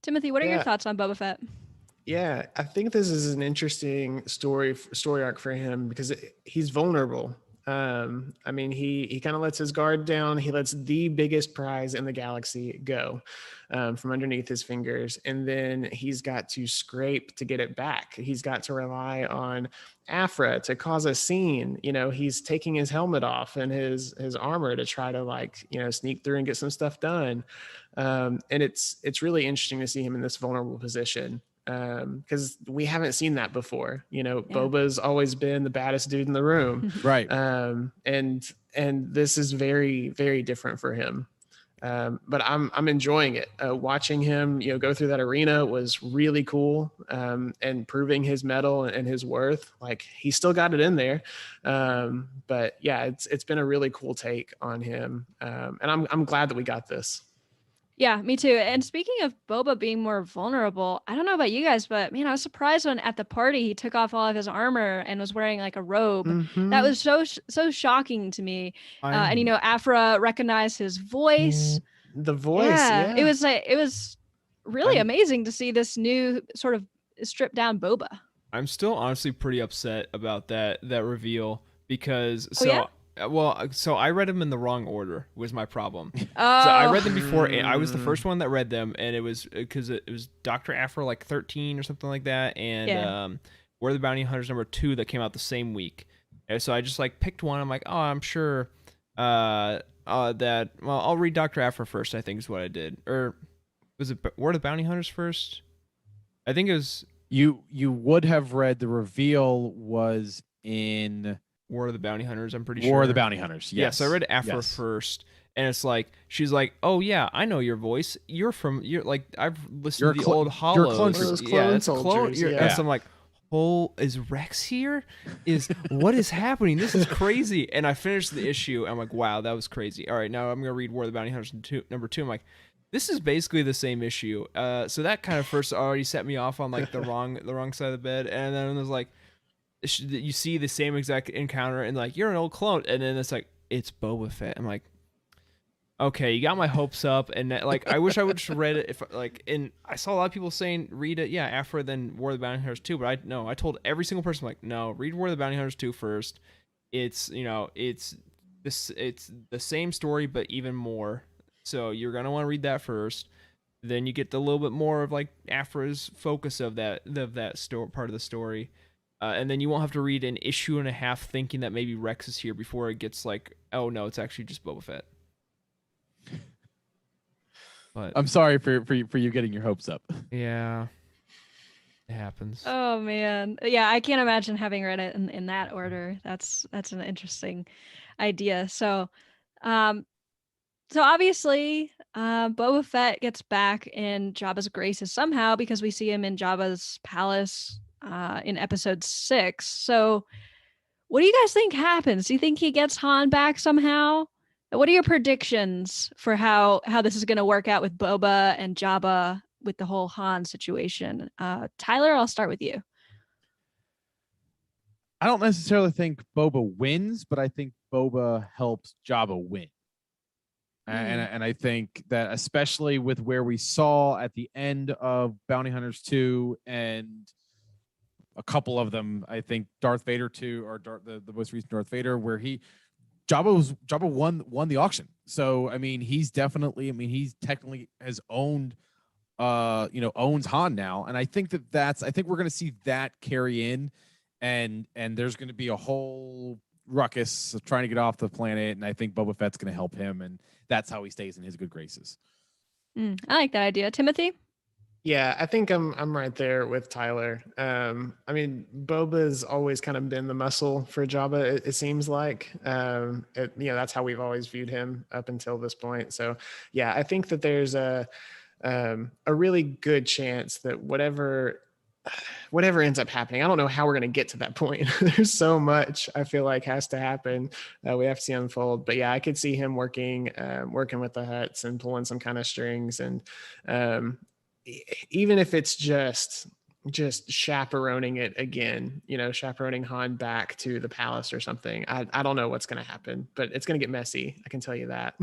Timothy, what are your thoughts on Boba Fett? Yeah, I think this is an interesting story arc for him because he's vulnerable. I mean, he kind of lets his guard down. He lets the biggest prize in the galaxy go from underneath his fingers. And then he's got to scrape to get it back. He's got to rely on Afra to cause a scene. He's taking his helmet off and his armor to try to sneak through and get some stuff done. And it's really interesting to see him in this vulnerable position. Because we haven't seen that before. Boba's always been the baddest dude in the room. Right. And this is very, very different for him. But I'm enjoying it. Watching him, go through that arena was really cool. And proving his mettle and his worth. Like, he still got it in there. But yeah, it's been a really cool take on him. And I'm glad that we got this. Yeah, me too. And speaking of Boba being more vulnerable, I don't know about you guys, but man, I was surprised when at the party he took off all of his armor and was wearing like a robe. Mm-hmm. That was so shocking to me. And Afra recognized his voice. The voice, yeah. It was really amazing to see this new sort of stripped down Boba. I'm still honestly pretty upset about that reveal because so I read them in the wrong order was my problem. So I read them before. I was the first one that read them, and it was because it was Dr. Afra like 13 or something like that, and War of the Bounty Hunters #2 that came out the same week. And so I just like picked one. I'm like, oh, I'm sure that. Well, I'll read Dr. Afra first. I think is what I did. Or was it War of the Bounty Hunters first? I think it was. You would have read the reveal was in War of the Bounty Hunters, I'm pretty sure. War of the Bounty Hunters, yes. Yeah, so I read Afra first, and it's like, she's like, oh yeah, I know your voice. You're like, I've listened to the old Hollows. It's clone. And so I'm like, oh, is Rex here? What is happening? This is crazy. And I finished the issue, and I'm like, wow, that was crazy. All right, now I'm going to read War of the Bounty Hunters #2. I'm like, this is basically the same issue. So that kind of first already set me off on like the wrong side of the bed, and then it was like, you see the same exact encounter and like, you're an old clone, and then it's like, it's Boba Fett. I'm like, okay, you got my hopes up, and like, I wish I would just read it if like, and I saw a lot of people saying read it, Afra then War of the Bounty Hunters 2, but I told every single person, like, no, read War of the Bounty Hunters 2 first. It's it's the same story but even more, so you're gonna want to read that first. Then you get a little bit more of like Afra's focus of that part of the story. And then you won't have to read an issue and a half thinking that maybe Rex is here before it gets like, oh no, it's actually just Boba Fett. But I'm sorry for you getting your hopes up. Yeah, it happens. Oh man, yeah, I can't imagine having read it in that order. That's an interesting idea. So, obviously, Boba Fett gets back in Jabba's graces somehow because we see him in Jabba's palace in episode 6. So, what do you guys think happens? Do you think he gets Han back somehow? What are your predictions for how this is going to work out with Boba and Jabba with the whole Han situation? Tyler, I'll start with you. I don't necessarily think Boba wins, but I think Boba helps Jabba win. And I think that especially with where we saw at the end of Bounty Hunters 2 and a couple of them, I think Darth Vader 2 or the most recent Darth Vader, where Jabba won the auction. So I mean, he's technically has owned owns Han now, and I think I think we're going to see that carry in, and there's going to be a whole ruckus of trying to get off the planet, and I think Boba Fett's going to help him, and that's how he stays in his good graces. I like that idea. Timothy? Yeah, I think I'm right there with Tyler. I mean, Boba's always kind of been the muscle for Jabba. It seems like, that's how we've always viewed him up until this point. So, yeah, I think that there's a really good chance that whatever ends up happening, I don't know how we're going to get to that point. There's so much I feel like has to happen. We have to see unfold. But yeah, I could see him working with the Hutts and pulling some kind of strings, and even if it's just chaperoning it again, chaperoning Han back to the palace or something. I don't know what's going to happen, but it's going to get messy. I can tell you that.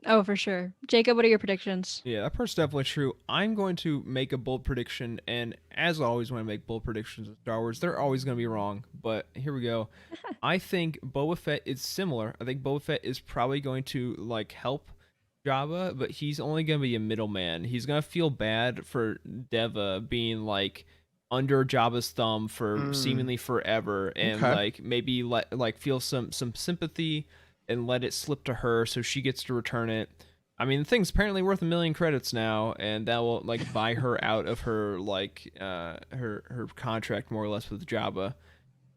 Oh, for sure. Jacob, what are your predictions? Yeah, that part's definitely true. I'm going to make a bold prediction, and as always, when I make bold predictions with Star Wars, they're always going to be wrong. But here we go. I think Boba Fett is similar. I think Boba Fett is probably going to help Jabba, but he's only going to be a middleman. He's going to feel bad for Deva being under Jabba's thumb for seemingly forever, and maybe feel some sympathy and let it slip to her so she gets to return it. I mean, the thing's apparently worth 1 million credits now, and that will buy her out of her her contract more or less with Jabba.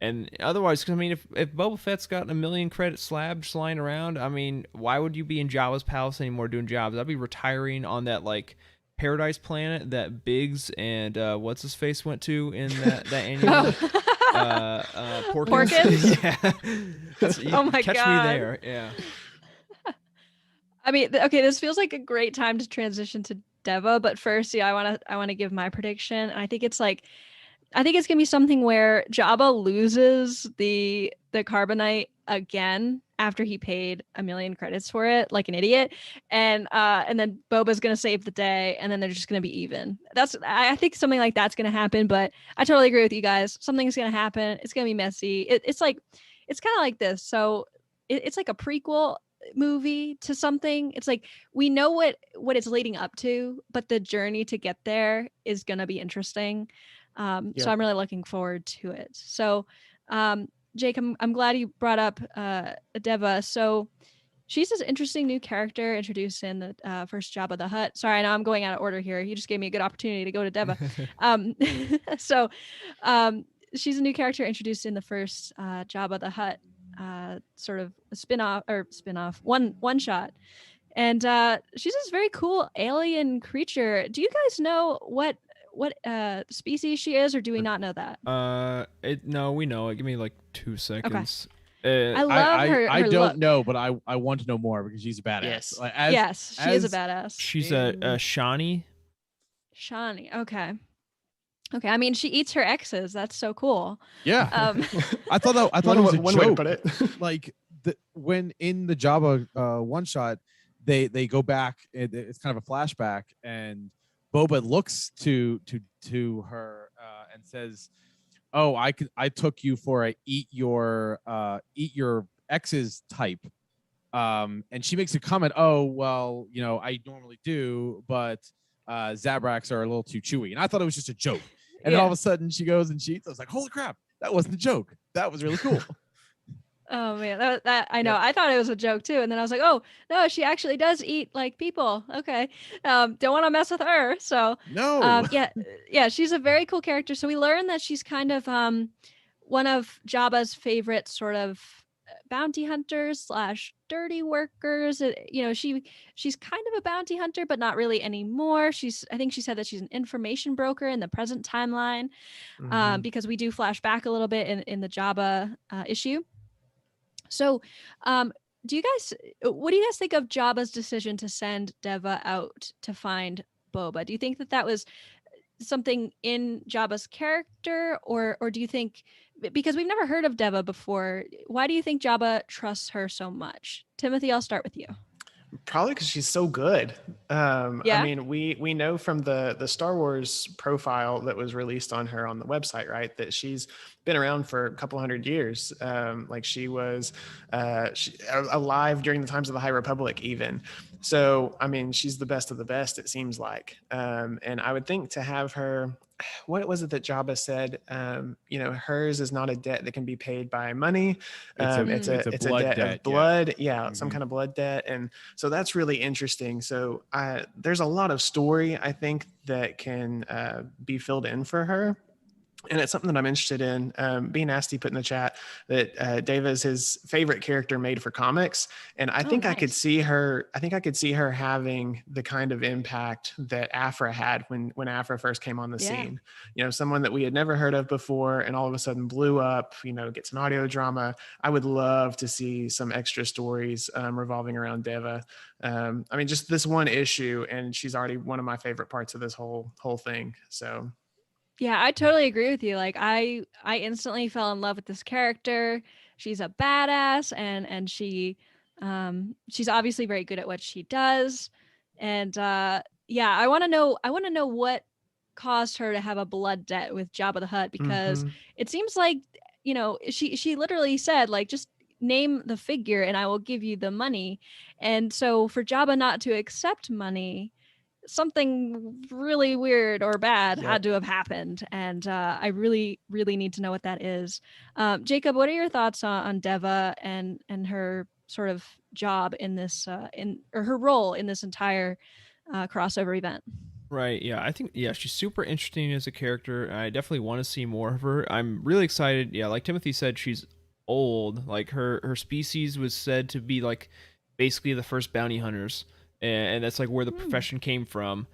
And otherwise, cause, I mean, if Boba Fett's got 1 million credit slabs lying around, I mean, why would you be in Jabba's palace anymore doing jobs? I'd be retiring on that paradise planet that Biggs and what's his face went to in that annual. Porkins? Yeah. Oh my God. Catch me there. Yeah. I mean, okay, this feels like a great time to transition to Deva, but first, I want to give my prediction. And I think it's gonna be something where Jabba loses the carbonite again after he paid 1 million credits for it, like an idiot, and then Boba's gonna save the day, and then they're just gonna be even. I think something like that's gonna happen, but I totally agree with you guys. Something's gonna happen. It's gonna be messy. It's kind of like this. So it's like a prequel movie to something. It's like we know what it's leading up to, but the journey to get there is gonna be interesting. So I'm really looking forward to it. So, Jake, I'm glad you brought up Deva. So she's this interesting new character introduced in the first Jabba the Hutt. Sorry, I know I'm going out of order here. You just gave me a good opportunity to go to Deva. So she's a new character introduced in the first Jabba the Hutt sort of spin-off one shot. And she's this very cool alien creature. Do you guys know what species she is, or do we not know that? No, we know it. Give me 2 seconds. Okay. I love her. I don't look. know, but I want to know more because she's a badass. Yes, she is a badass. She's a Shani. Shani. Okay. I mean, she eats her exes. That's so cool. Yeah. I thought it was a one joke. way to put it. When in the Jabba one shot, they go back. It's kind of a flashback, and Boba looks to her and says, "Oh, I took you for a eat your ex's type," and she makes a comment. "Oh, well, I normally do, but Zabraks are a little too chewy. And I thought it was just a joke. And Yeah. then all of a sudden she goes and cheats. I was like, holy crap, that wasn't a joke. That was really cool. Oh man, that I know. Yep. I thought it was a joke too, and then I was like, oh no, she actually does eat like people. Okay, don't want to mess with her. So No. yeah, she's a very cool character. So we learn that she's kind of one of Jabba's favorite sort of bounty hunters slash dirty workers. You know, she's kind of a bounty hunter, but not really anymore. I think she said that she's an information broker in the present timeline, because we do flash back a little bit in the Jabba issue. So, what do you guys think of Jabba's decision to send Deva out to find Boba? Do you think that was something in Jabba's character, or do you think, because we've never heard of Deva before, why do you think Jabba trusts her so much? Timothy, I'll start with you. Probably because she's so good. I Yeah? mean, we know from the Star Wars profile that was released on her on the website, right, that she's been around for a couple hundred years. Like she was alive during the times of the High Republic, even. So, I mean, she's the best of the best, it seems like. And I would think to have her, what was it that Jabba said? You know, hers is not a debt that can be paid by money. It's a debt of blood. Yeah, some kind of blood debt. And so that's really interesting. So there's a lot of story, I think, that can be filled in for her. And it's something that I'm interested in. B Nasty put in the chat that Deva is his favorite character made for comics, and I think I could see her. I think I could see her having the kind of impact that Afra had when Afra first came on the scene. You know, someone that we had never heard of before, and all of a sudden blew up. You know, gets an audio drama. I would love to see some extra stories revolving around Deva. I mean, just this one issue, and she's already one of my favorite parts of this whole thing. So. Yeah, I totally agree with you. Like I instantly fell in love with this character. She's a badass, and she's obviously very good at what she does. And yeah, I want to know what caused her to have a blood debt with Jabba the Hutt, because it seems like, you know, she literally said, like, just name the figure and I will give you the money. And so for Jabba not to accept money, something really weird or bad had to have happened, and I really need to know what that is. Jacob, what are your thoughts on Deva and her sort of job in this or her role in this entire crossover event? Right, yeah, I think, yeah, she's super interesting as a character. I definitely want to see more of her. I'm really excited. Yeah, like Timothy said, she's old. Like her species was said to be like basically the first bounty hunters, and that's like where the profession came from.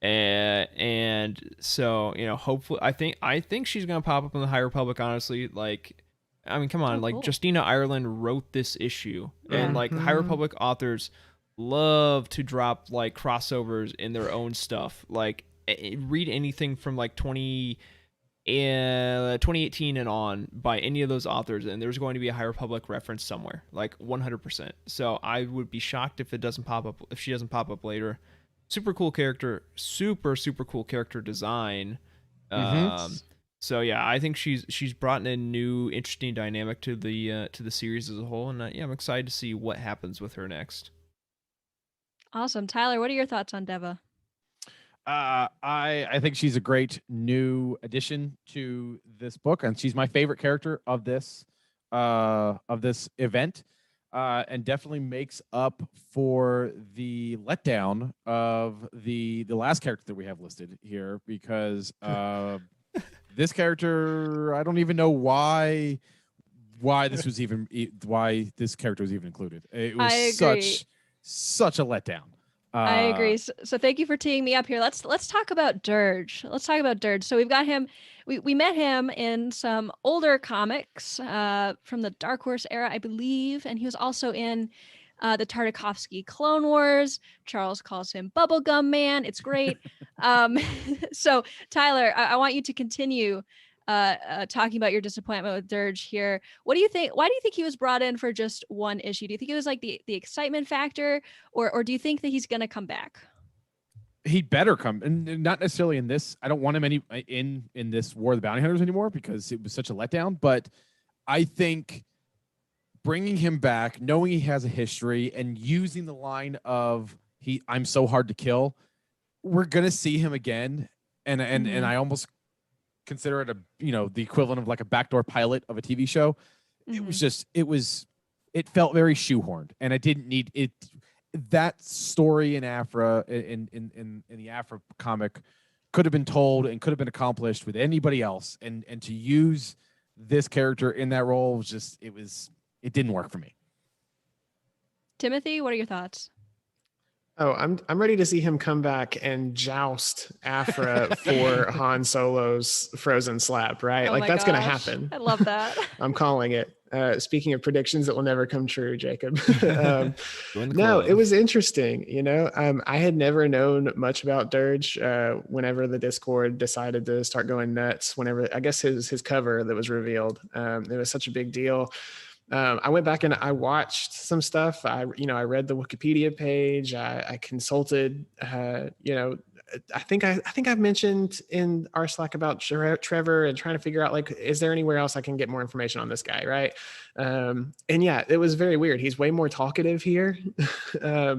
And so, you know, hopefully, I think she's gonna pop up in the High Republic. Honestly, like, I mean, come on, like, Justina Ireland wrote this issue, and like High Republic authors love to drop like crossovers in their own stuff. Like, read anything from like 2018 and on by any of those authors, and there's going to be a High Republic reference somewhere, like 100%. So I would be shocked if she doesn't pop up later. Super cool character, super cool character design. So yeah, I think she's brought in a new interesting dynamic to the series as a whole, and yeah, I'm excited to see what happens with her next. Awesome. Tyler, what are your thoughts on Deva? I think she's a great new addition to this book, and she's my favorite character of this event, and definitely makes up for the letdown of the last character that we have listed here, because this character, I don't even know why this character was even included. It was such a letdown. I agree. So thank you for teeing me up here. Let's talk about Dirge. So we've got him. We met him in some older comics from the Dark Horse era, I believe, and he was also in the Tartakovsky Clone Wars. Charles calls him Bubblegum Man. It's great. So Tyler, I want you to continue talking about your disappointment with Dirge here. What do you think? Why do you think he was brought in for just one issue? Do you think it was like the excitement factor, or do you think that he's going to come back? He'd better come, and not necessarily in this. I don't want him in this War of the Bounty Hunters anymore, because it was such a letdown. But I think bringing him back, knowing he has a history, and using the line of "I'm so hard to kill," we're gonna see him again, and I almost consider it the equivalent of like a backdoor pilot of a TV show. It felt very shoehorned, and I didn't need it. That story in Afra in the Afra comic could have been told and could have been accomplished with anybody else, and to use this character in that role was it didn't work for me. Timothy, what are your thoughts? Oh, I'm ready to see him come back and joust Afra for Han Solo's frozen slap, right? Oh like that's going to gosh. happen. I love that. I'm calling it. Speaking of predictions that will never come true, Jacob. No, it was interesting. I had never known much about Dirge. Whenever the Discord decided to start going nuts, whenever I guess his cover that was revealed, it was such a big deal. I went back and I watched some stuff. I read the Wikipedia page. I consulted. I think I've mentioned in our Slack about Trevor and trying to figure out, like, is there anywhere else I can get more information on this guy, right? And yeah, it was very weird. He's way more talkative here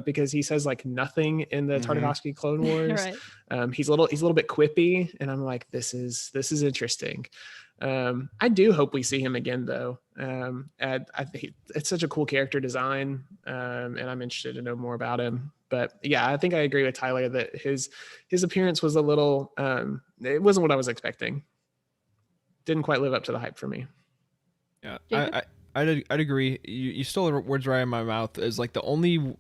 because he says like nothing in the Tartakovsky Clone Wars. Right. He's a little bit quippy, and I'm like, this is interesting. I do hope we see him again, though. I think it's such a cool character design, and I'm interested to know more about him. But yeah, I think I agree with Tyler that his appearance was a little, it wasn't what I was expecting. Didn't quite live up to the hype for me. Yeah, I'd agree. You stole the words right out of my mouth. As like the only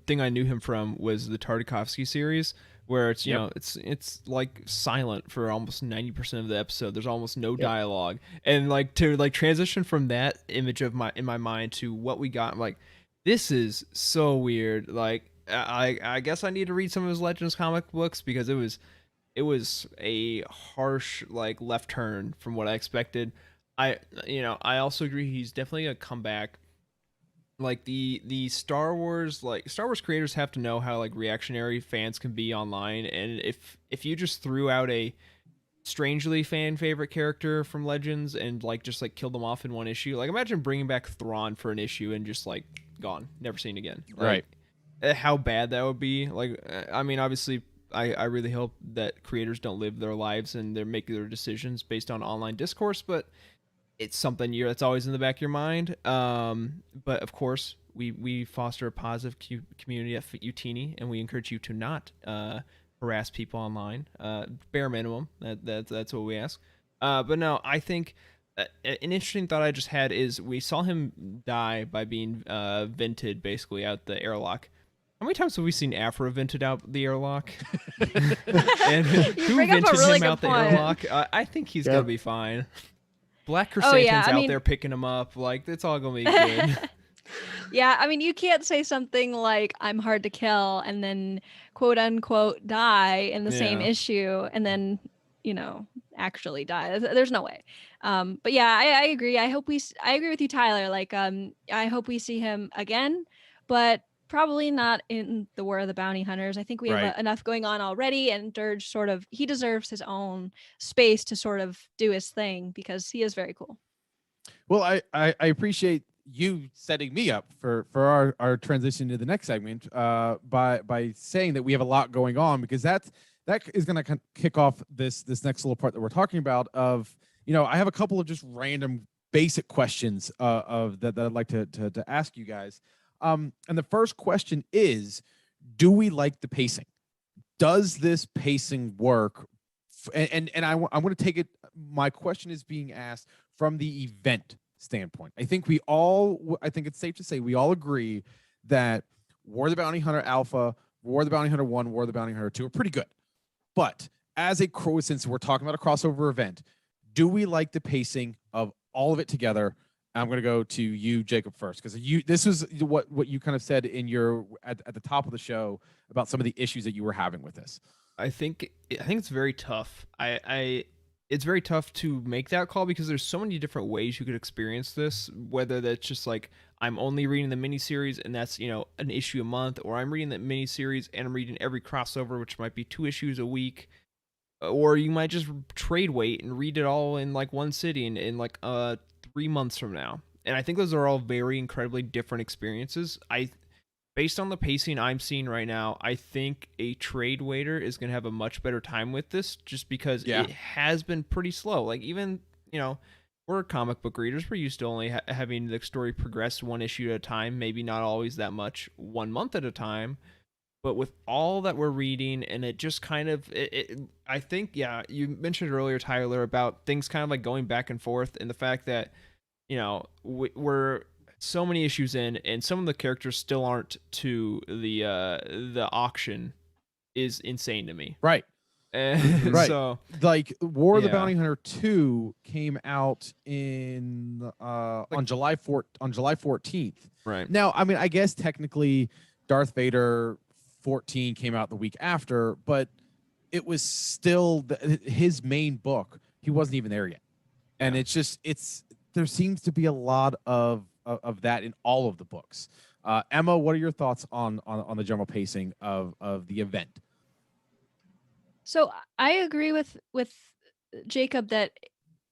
thing I knew him from was the Tartakovsky series, where it's it's like silent for almost 90% of the episode. There's almost no dialogue, and like to like transition from that image of in my mind to what we got, I'm like, this is so weird. Like I guess I need to read some of his Legends comic books, because it was a harsh like left turn from what I expected. I also agree he's definitely a comeback. Like the Star Wars creators have to know how like reactionary fans can be online, and if you just threw out a strangely fan favorite character from Legends and like just like killed them off in one issue, like imagine bringing back Thrawn for an issue and just like gone, never seen again. Like, right. How bad that would be. Like, I mean, obviously I really hope that creators don't live their lives and they're making their decisions based on online discourse, but it's something that's always in the back of your mind. But of course, we foster a positive community at Utini, and we encourage you to not harass people online. Bare minimum. That's what we ask. But no, I think an interesting thought I just had is we saw him die by being vented basically out the airlock. How many times have we seen Afra vented out the airlock? And who vented him out the airlock? I think he's gonna be fine. Black Chrysanthemum's out there picking him up. Like, it's all going to be good. Yeah, I mean, you can't say something like, I'm hard to kill, and then, quote unquote, die in the same issue, and then, actually die. There's no way. But yeah, I agree. I agree with you, Tyler. Like, I hope we see him again, but probably not in the War of the Bounty Hunters. I think we have enough going on already, and Dirge he deserves his own space to sort of do his thing, because he is very cool. Well, I appreciate you setting me up for our transition to the next segment by saying that we have a lot going on, because that is going to kick off this next little part that we're talking about of, I have a couple of just random basic questions that I'd like to ask you guys. And the first question is, do we like the pacing? Does this pacing work? And I want to take it. My question is being asked from the event standpoint. I think it's safe to say we all agree that War of the Bounty Hunter Alpha, War of the Bounty Hunter 1, War of the Bounty Hunter 2 are pretty good. But since we're talking about a crossover event, do we like the pacing of all of it together? I'm going to go to you, Jacob, first, because this is what you kind of said in at the top of the show about some of the issues that you were having with this. I think it's very tough. It's very tough to make that call, because there's so many different ways you could experience this, whether that's just like, I'm only reading the miniseries and that's, an issue a month, or I'm reading that miniseries and I'm reading every crossover, which might be 2 issues a week, or you might just trade wait and read it all in like one sitting in like 3 months from now. And I think those are all very incredibly different experiences. based on the pacing I'm seeing right now, I think a trade waiter is going to have a much better time with this, just because it has been pretty slow. Like, even, we're comic book readers. We're used to only having the story progress one issue at a time, maybe not always that much, 1 month at a time. But with all that we're reading, and it just kind of, I think, you mentioned earlier, Tyler, about things kind of like going back and forth, and the fact that, we're so many issues in, and some of the characters still aren't to the auction is insane to me. Right. Right. So, like, War of the Bounty Hunter 2 came out in on July 14th. Right. Now, I mean, I guess technically Darth Vader 14 came out the week after, but it was still his main book. He wasn't even there yet. And it's just, there seems to be a lot of that in all of the books. Emma, what are your thoughts on the general pacing of the event? So I agree with Jacob that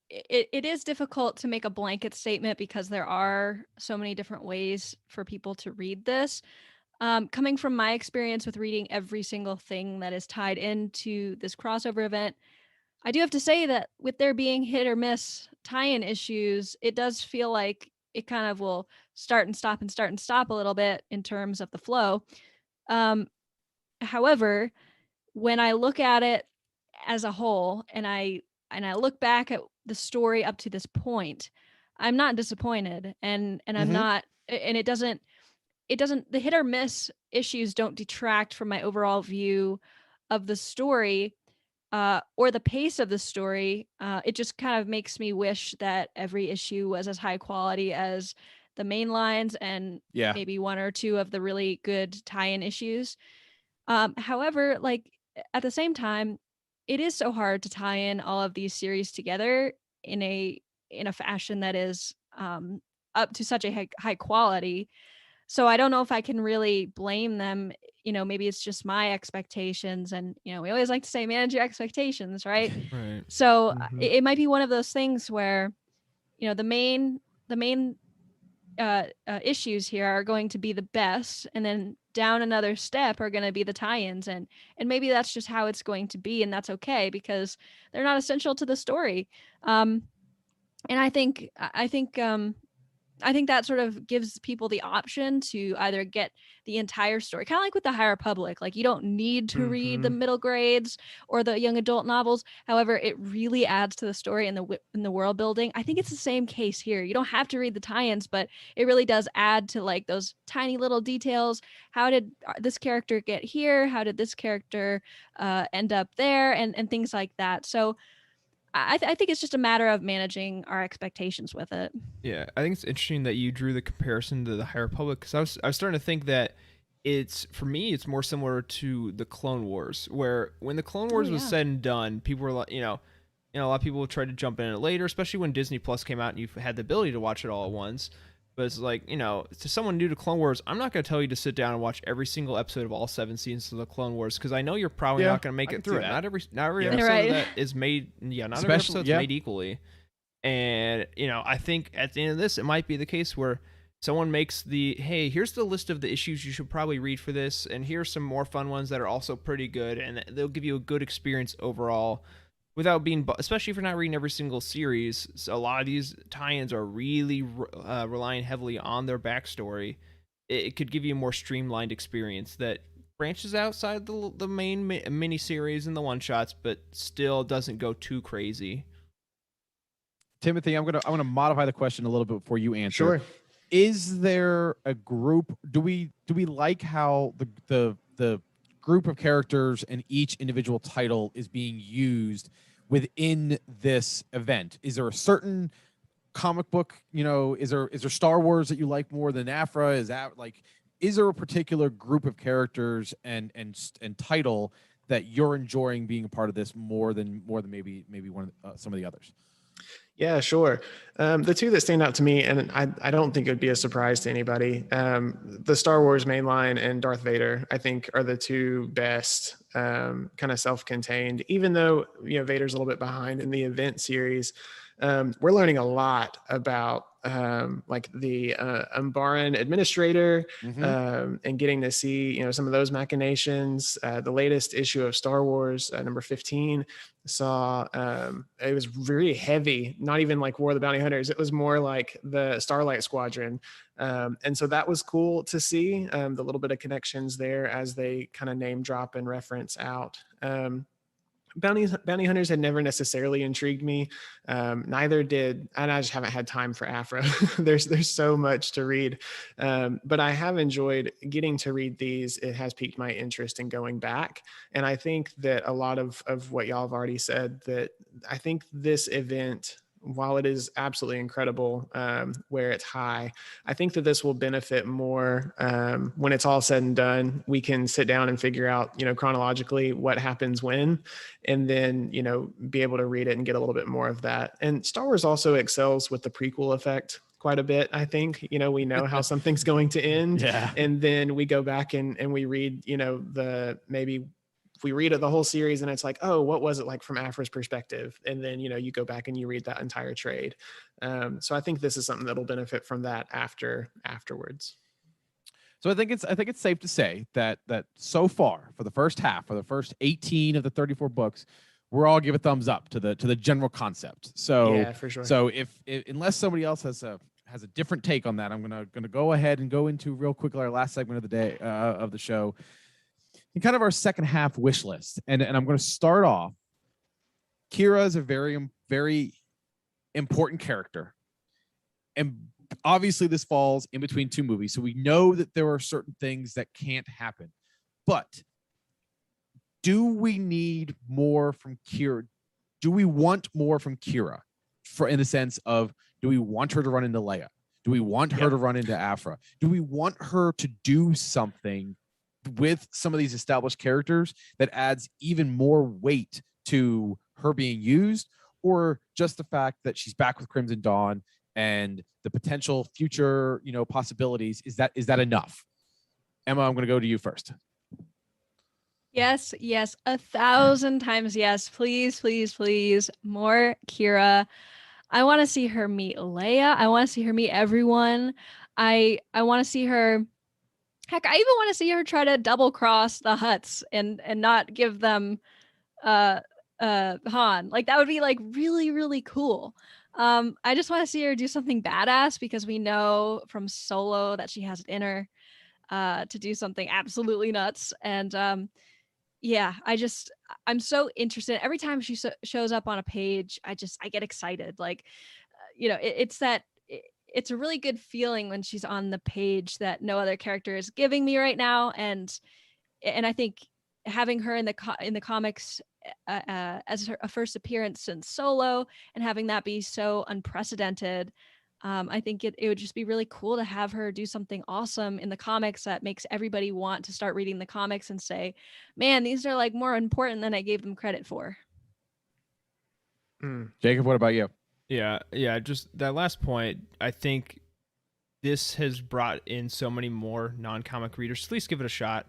it is difficult to make a blanket statement because there are so many different ways for people to read this. Coming from my experience with reading every single thing that is tied into this crossover event, I do have to say that with there being hit or miss tie-in issues, it does feel like it kind of will start and stop and start and stop a little bit in terms of the flow. However, when I look at it as a whole and I look back at the story up to this point, I'm not disappointed, and I'm not, and it doesn't, the hit or miss issues don't detract from my overall view of the story or the pace of the story. It just kind of makes me wish that every issue was as high quality as the main lines and maybe one or two of the really good tie-in issues. However, like, at the same time, it is so hard to tie in all of these series together in a fashion that is up to such a high quality. So I don't know if I can really blame them. Maybe it's just my expectations, and we always like to say manage your expectations, right? Right. So it might be one of those things where the main issues here are going to be the best, and then down another step are going to be the tie-ins, and maybe that's just how it's going to be, and that's okay because they're not essential to the story. And I think that sort of gives people the option to either get the entire story, kind of like with the High Republic. Like, you don't need to read the middle grades or the young adult novels. However, it really adds to the story and the world building. I think it's the same case here. You don't have to read the tie-ins, but it really does add to, like, those tiny little details. How did this character get here? How did this character end up there? And things like that. So I think it's just a matter of managing our expectations with it. Yeah, I think it's interesting that you drew the comparison to the High Republic, because I was starting to think that for me, it's more similar to the Clone Wars, where when the Clone Wars was said and done, people were like, a lot of people tried to jump in it later, especially when Disney Plus came out and you had the ability to watch it all at once. But it's like, to someone new to Clone Wars, I'm not going to tell you to sit down and watch every single episode of all 7 seasons of the Clone Wars, because I know you're probably not going to make it through it. Not every episode of that is made. Yeah, not every episode is made equally. And I think at the end of this, it might be the case where someone makes hey, here's the list of the issues you should probably read for this, and here's some more fun ones that are also pretty good, and they'll give you a good experience overall. Without being, especially if you're not reading every single series, so a lot of these tie-ins are really relying heavily on their backstory. It could give you a more streamlined experience that branches outside the main mini-series and the one-shots, but still doesn't go too crazy. Timothy, I'm gonna modify the question a little bit before you answer. Sure. Is there a group? Do we like how the group of characters and each individual title is being used within this event? Is there a certain comic book, is there Star Wars that you like more than Afra? Is there a particular group of characters and title that you're enjoying being a part of this more than maybe one of some of the others? Yeah, sure. The two that stand out to me, and I don't think it would be a surprise to anybody, the Star Wars mainline and Darth Vader, I think, are the two best, kind of self-contained. Even though Vader's a little bit behind in the event series, we're learning a lot about like the Umbaran administrator, and getting to see, some of those machinations. The latest issue of Star Wars, number 15, saw it was very heavy, not even like War of the Bounty Hunters. It was more like the Starlight Squadron. And so that was cool to see, the little bit of connections there as they kind of name drop and reference out. Bounty hunters had never necessarily intrigued me. Neither did, and I just haven't had time for Afro. there's so much to read, but I have enjoyed getting to read these. It has piqued my interest in going back, and I think that a lot of what y'all have already said, that I think this event, while it is absolutely incredible, where it's high, I think that this will benefit more when it's all said and done. We can sit down and figure out, chronologically what happens when, and then, be able to read it and get a little bit more of that. And Star Wars also excels with the prequel effect quite a bit. I think, we know how something's going to end. Yeah. And then we go back and we read, we read it the whole series and it's like, oh, what was it like from Afra's perspective? And then, you go back and you read that entire trade. So I think this is something that'll benefit from that afterwards. So I think it's safe to say that so far, for the first half, for the first 18 of the 34 books, we're all give a thumbs up to the general concept. So yeah, for sure. So if unless somebody else has a different take on that, I'm gonna go ahead and go into real quickly our last segment of the day of the show, in kind of our second half wish list. And I'm going to start off. Kira is a very, very important character. And obviously this falls in between two movies. So we know that there are certain things that can't happen. But do we need more from Kira? Do we want more from Kira, in the sense of, do we want her to run into Leia? Do we want her to run into Afra? Do we want her to do something with some of these established characters that adds even more weight to her being used? Or just the fact that she's back with Crimson Dawn and the potential future, possibilities, is that enough? Emma, I'm going to go to you first. Yes, 1,000 times yes. Please, please, please, more Kira. I want to see her meet Leia. I want to see her meet everyone. I want to see her. Heck, I even want to see her try to double cross the Hutts and not give them Han. Like, that would be like really, really cool. I just want to see her do something badass, because we know from Solo that she has it in her to do something absolutely nuts. And I'm so interested. Every time she shows up on a page, I get excited. Like, it's a really good feeling when she's on the page that no other character is giving me right now. And I think having her in the comics as a first appearance since Solo, and having that be so unprecedented, I think it would just be really cool to have her do something awesome in the comics that makes everybody want to start reading the comics and say, man, these are like more important than I gave them credit for. Jacob, what about you? Yeah, just that last point. I think this has brought in so many more non-comic readers. At least give it a shot.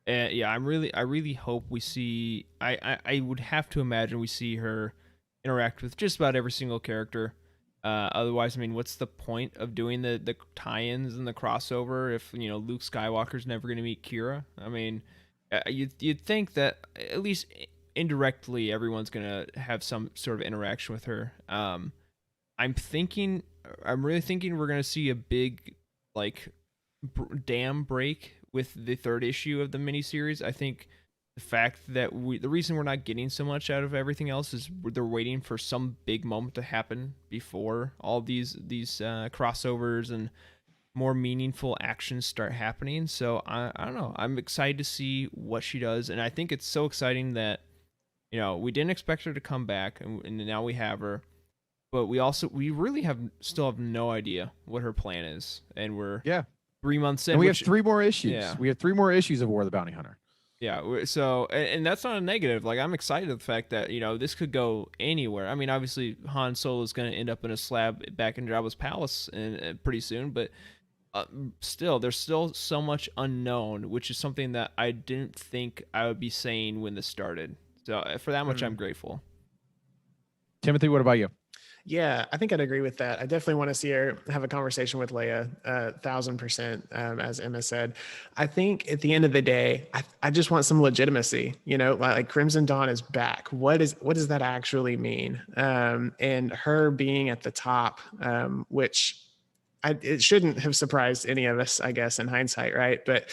I really hope we see. I would have to imagine we see her interact with just about every single character. Otherwise, I mean, what's the point of doing the tie-ins and the crossover if Luke Skywalker's never going to meet Kira? I mean, you'd think that at least indirectly everyone's going to have some sort of interaction with her. I'm really thinking we're going to see a big dam break with the third issue of the miniseries. I think the fact that the reason we're not getting so much out of everything else is they're waiting for some big moment to happen before all these crossovers and more meaningful actions start happening. So I don't know. I'm excited to see what she does, and I think it's so exciting that we didn't expect her to come back, and now we have her. But we really still have no idea what her plan is, and we're 3 months in. And we have 3 more issues. Yeah. We have 3 more issues of War of the Bounty Hunter. Yeah, so and that's not a negative. Like, I'm excited at the fact that this could go anywhere. I mean, obviously Han Solo is going to end up in a slab back in Jabba's palace pretty soon, but still, there's still so much unknown, which is something that I didn't think I would be saying when this started. So for that much, I'm grateful. Timothy, what about you? Yeah, I think I'd agree with that. I definitely want to see her have a conversation with Leia, 1000%, as Emma said. I think at the end of the day, I just want some legitimacy. Like Crimson Dawn is back. What does that actually mean? And her being at the top, which it shouldn't have surprised any of us, I guess, in hindsight, right? But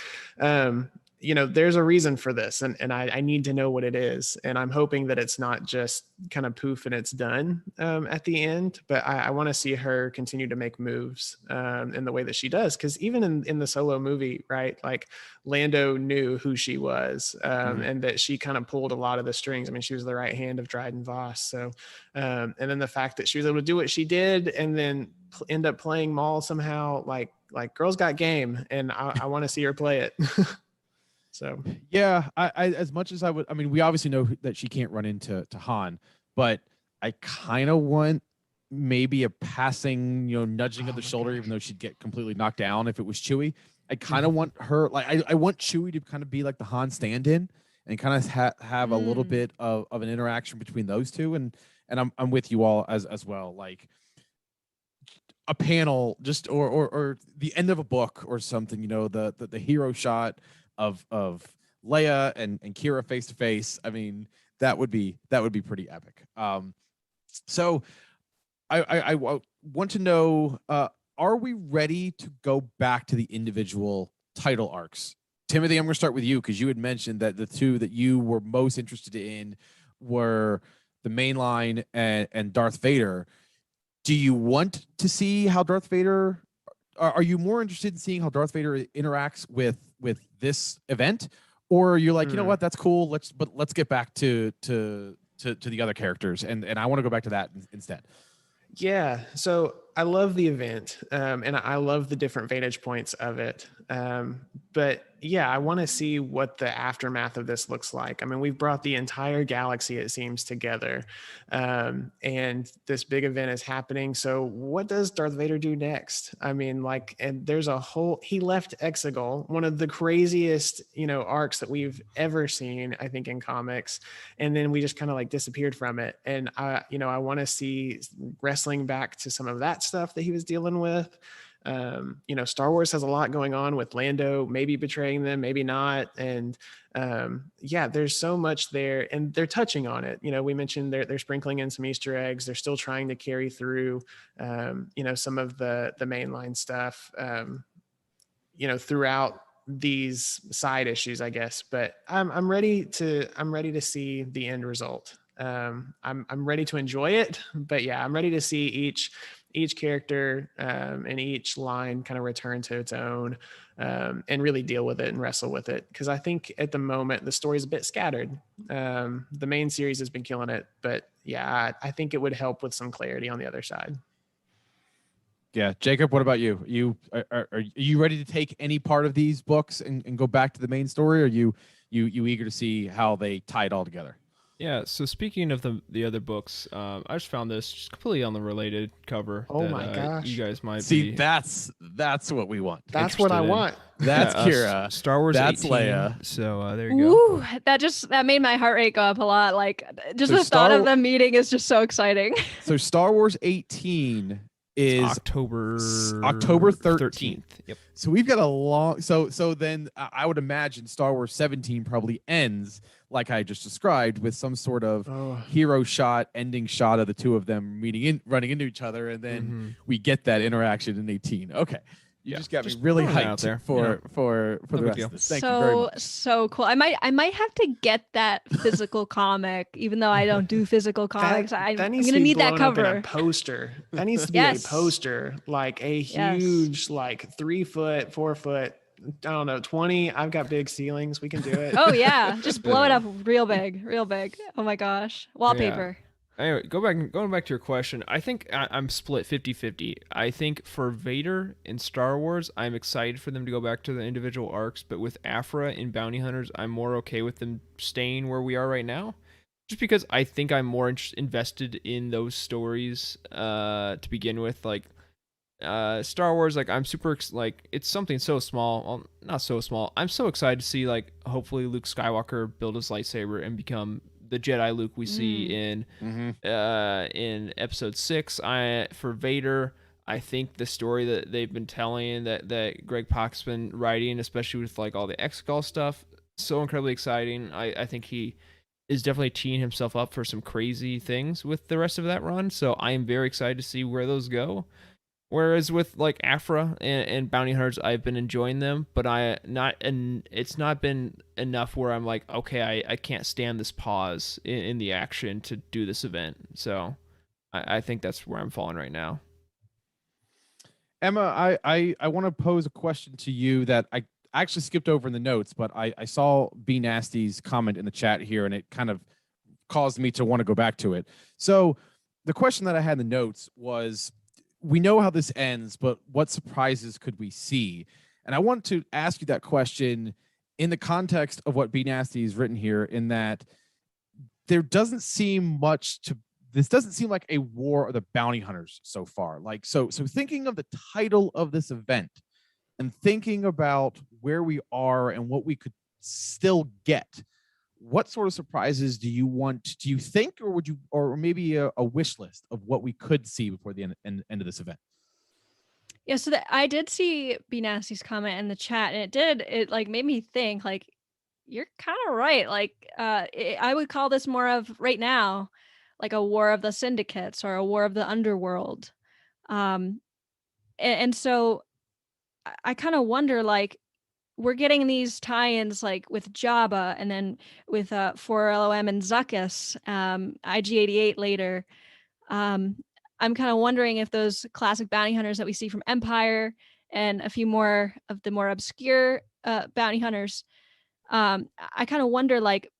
there's a reason for this, and I need to know what it is. And I'm hoping that it's not just kind of poof and it's done at the end, but I want to see her continue to make moves in the way that she does. Because even in the Solo movie, right, like Lando knew who she was, and that she kind of pulled a lot of the strings. I mean, she was the right hand of Dryden Voss. So, and then the fact that she was able to do what she did and then end up playing Maul somehow, like girl's got game, and I want to see her play it. So yeah, I as much as I mean, we obviously know that she can't run into Han, but I kind of want maybe a passing, nudging of the shoulder, even though she'd get completely knocked down if it was Chewie. I kind of want her, like, I want Chewie to kind of be like the Han stand-in and kind of have a little bit of an interaction between those two. And I'm with you all as well. Like a panel, just or the end of a book or something, the hero shot of Leia and Kira face to face. I mean, that would be pretty epic. So I want to know, are we ready to go back to the individual title arcs? Timothy, I'm going to start with you because you had mentioned that the two that you were most interested in were the mainline and Darth Vader. Do you want to see how Darth Vader? Are you more interested in seeing how Darth Vader interacts with this event, or are you like, you know what, that's cool. Let's get back to the other characters, and I want to go back to that instead. Yeah, so I love the event, and I love the different vantage points of it. But yeah, I want to see what the aftermath of this looks like. I mean, we've brought the entire galaxy, it seems, together, and this big event is happening. So what does Darth Vader do next? I mean, like, and there's he left Exegol, one of the craziest, arcs that we've ever seen, I think, in comics. And then we just kind of like disappeared from it. And I want to see wrestling back to some of that stuff that he was dealing with. Star Wars has a lot going on with Lando maybe betraying them, maybe not. And there's so much there, and they're touching on it. We mentioned they're sprinkling in some Easter eggs. They're still trying to carry through, some of the mainline stuff, throughout these side issues, I guess. But I'm ready to see the end result. I'm ready to enjoy it, but yeah, I'm ready to see each character and each line kind of return to its own, and really deal with it and wrestle with it. Because I think at the moment the story's a bit scattered. The main series has been killing it, but yeah, I think it would help with some clarity on the other side. Yeah, Jacob, what about you? Are you ready to take any part of these books and go back to the main story? Or are you eager to see how they tie it all together? Yeah, so speaking of the other books, I just found this just completely unrelated cover. Oh my gosh! You guys might see. That's what we want. That's what I want. That's Kira. Star Wars. That's 18, Leia. So there you go. Ooh, that made my heart rate go up a lot. Like just the thought of them meeting is just so exciting. So Star Wars 18 is October 13th. Yep. So we've got a long. So then I would imagine Star Wars 17 probably ends like I just described, with some sort of hero shot, ending shot of the two of them running into each other, and then we get that interaction in 18. Okay. You just got me really hyped there for the rest of this. Thank you very much. So cool. I might have to get that physical comic, even though I don't do physical comics. I'm gonna need that cover. A poster. That needs to be a poster, like a huge, like 3 foot, 4 foot. I don't know, 20. I've got big ceilings. We can do it. Oh yeah, just blow it up real big. Oh my gosh, wallpaper. Yeah. Anyway, going back to your question, I think I'm split 50-50. I think for Vader in Star Wars, I'm excited for them to go back to the individual arcs, but with Aphra in Bounty Hunters, I'm more okay with them staying where we are right now. Just because I think I'm more invested in those stories to begin with. Like Star Wars, like I'm super it's something so small. Well, not so small. I'm so excited to see hopefully Luke Skywalker build his lightsaber and become the Jedi Luke we see in episode 6. For Vader, I think the story that they've been telling, that Greg Pak's been writing, especially with like all the Exegol stuff, so incredibly exciting. I think he is definitely teeing himself up for some crazy things with the rest of that run. So I am very excited to see where those go. Whereas with like Aphra and Bounty Hunters, I've been enjoying them, but it's not been enough where I'm like, okay, I can't stand this pause in the action to do this event. So I think that's where I'm falling right now. Emma, I want to pose a question to you that I actually skipped over in the notes, but I saw B Nasty's comment in the chat here, and it kind of caused me to want to go back to it. So the question that I had in the notes was, we know how this ends, but what surprises could we see? And I want to ask you that question in the context of what B Nasty has written here, in that there doesn't seem much to, this doesn't seem like a war of the bounty hunters so far. Like, so thinking of the title of this event and thinking about where we are and what we could still get, what sort of surprises do you think, or would you, or maybe a wish list of what we could see before the end of this event? Yeah, so I did see B Nasty's comment in the chat, and it like made me think, like, you're kind of right. Like, I would call this more of right now, like a war of the syndicates or a war of the underworld. And so I kind of wonder, like, we're getting these tie-ins like with Jabba, and then with 4LOM and Zuckuss, IG-88 later. I'm kind of wondering if those classic bounty hunters that we see from Empire and a few more of the more obscure bounty hunters, I kind of wonder, like,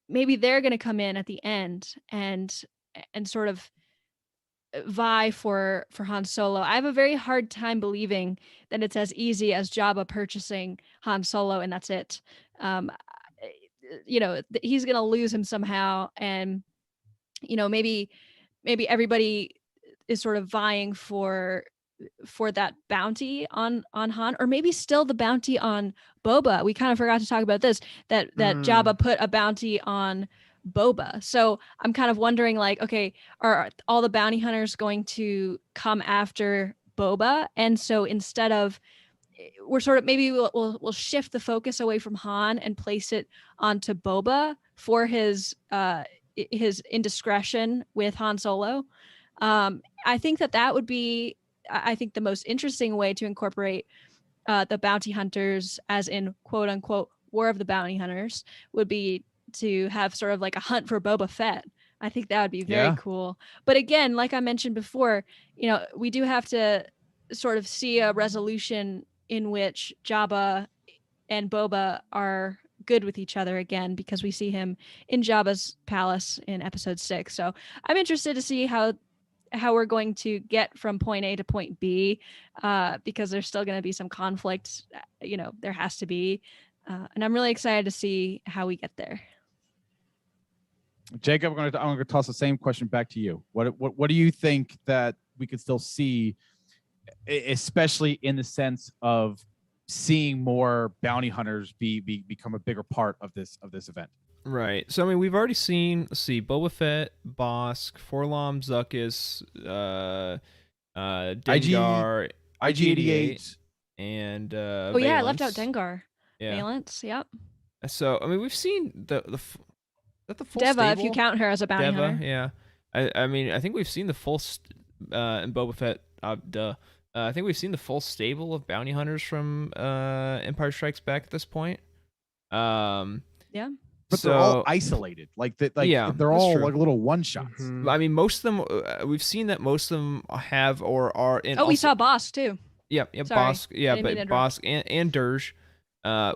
maybe they're going to come in at the end and sort of vie for Han Solo. I have a very hard time believing that it's as easy as Jabba purchasing Han Solo and that's it. He's going to lose him somehow, and maybe everybody is sort of vying for that bounty on Han, or maybe still the bounty on Boba. We kind of forgot to talk about this, that Jabba put a bounty on Boba. So I'm kind of wondering, like, okay, are all the bounty hunters going to come after Boba? And so instead of, we're sort of, maybe we'll shift the focus away from Han and place it onto Boba for his indiscretion with Han Solo. I think that would be, I think, the most interesting way to incorporate the bounty hunters, as in quote unquote War of the Bounty Hunters, would be to have sort of like a hunt for Boba Fett. I think that would be very cool. But again, like I mentioned before, we do have to sort of see a resolution in which Jabba and Boba are good with each other again, because we see him in Jabba's palace in episode 6. So I'm interested to see how we're going to get from point A to point B, because there's still going to be some conflict. There has to be, and I'm really excited to see how we get there. Jacob, I'm going to toss the same question back to you. What do you think that we could still see, especially in the sense of seeing more bounty hunters become a bigger part of this event? Right. So I mean, we've already seen, let's see, Boba Fett, Bosk, 4LOM, Zuckuss, Dengar, IG-88, and oh yeah, Valance. I left out Dengar. Yeah. Valance, yep. So I mean, we've seen the full Deva, stable? if you count her as a bounty hunter. Yeah. I mean, I think we've seen the full and Boba Fett. I think we've seen the full stable of bounty hunters from Empire Strikes Back at this point. Yeah. But they're all isolated. Like that. Like, yeah, they're all like little one shots. Mm-hmm. I mean, most of them. We've seen that most of them have or are in. Oh, we saw Bosk too. Yeah, Bosk. Yeah, but Bosk and Dirge.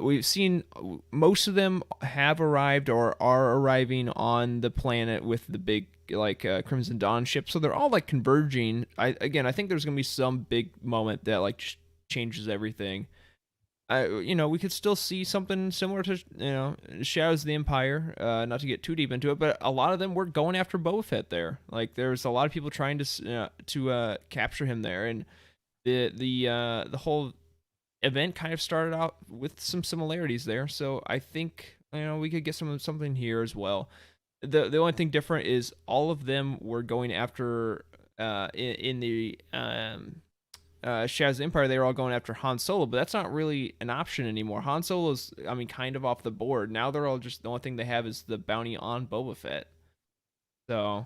We've seen most of them have arrived or are arriving on the planet with the big Crimson Dawn ship. So they're all like converging. I think there's gonna be some big moment that like changes everything. We could still see something similar to Shadows of the Empire. Not to get too deep into it, but a lot of them were going after Boba Fett there. Like there's a lot of people trying to capture him there, and the whole event kind of started out with some similarities there. So I think we could get something here as well. The only thing different is all of them were going after in the Shadows of the Empire, they were all going after Han Solo, but that's not really an option anymore. Han Solo's, I mean, kind of off the board. Now they're all just, the only thing they have is the bounty on Boba Fett. So,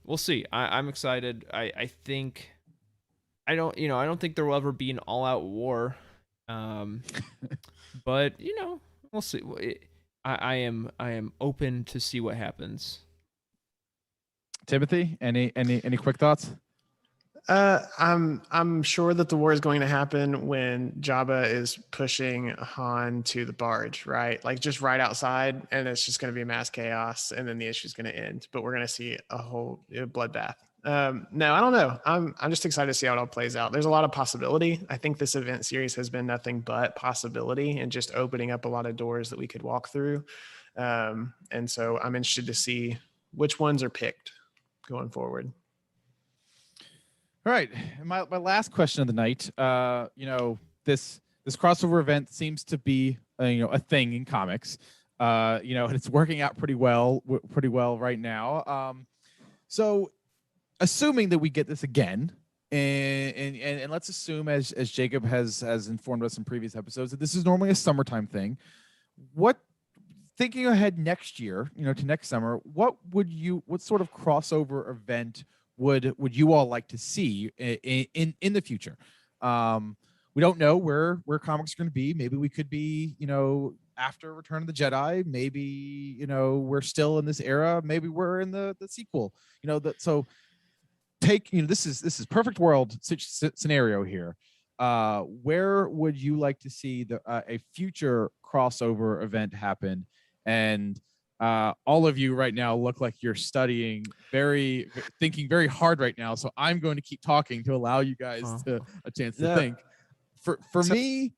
we'll see. I'm excited. I think, I don't think there will ever be an all-out war. But, we'll see. I am open to see what happens. Timothy, any quick thoughts? I'm sure that the war is going to happen when Jabba is pushing Han to the barge, right? Like just right outside, and it's just going to be mass chaos, and then the issue is going to end. But we're going to see a whole bloodbath. No, I don't know. I'm just excited to see how it all plays out. There's a lot of possibility. I think this event series has been nothing but possibility and just opening up a lot of doors that we could walk through. And so I'm interested to see which ones are picked going forward. All right, my last question of the night. This crossover event seems to be a thing in comics. And it's working out pretty well right now. So, assuming that we get this again, and let's assume as Jacob has informed us in previous episodes that this is normally a summertime thing. Thinking ahead next year, to next summer, what sort of crossover event would you all like to see in the future? We don't know where comics are going to be. Maybe we could be, after Return of the Jedi. Maybe, we're still in this era. Maybe we're in the sequel. So take, this is perfect world scenario here. Where would you like to see a future crossover event happen? And all of you right now look like you're thinking very hard right now. So I'm going to keep talking to allow you guys a chance to think. For me,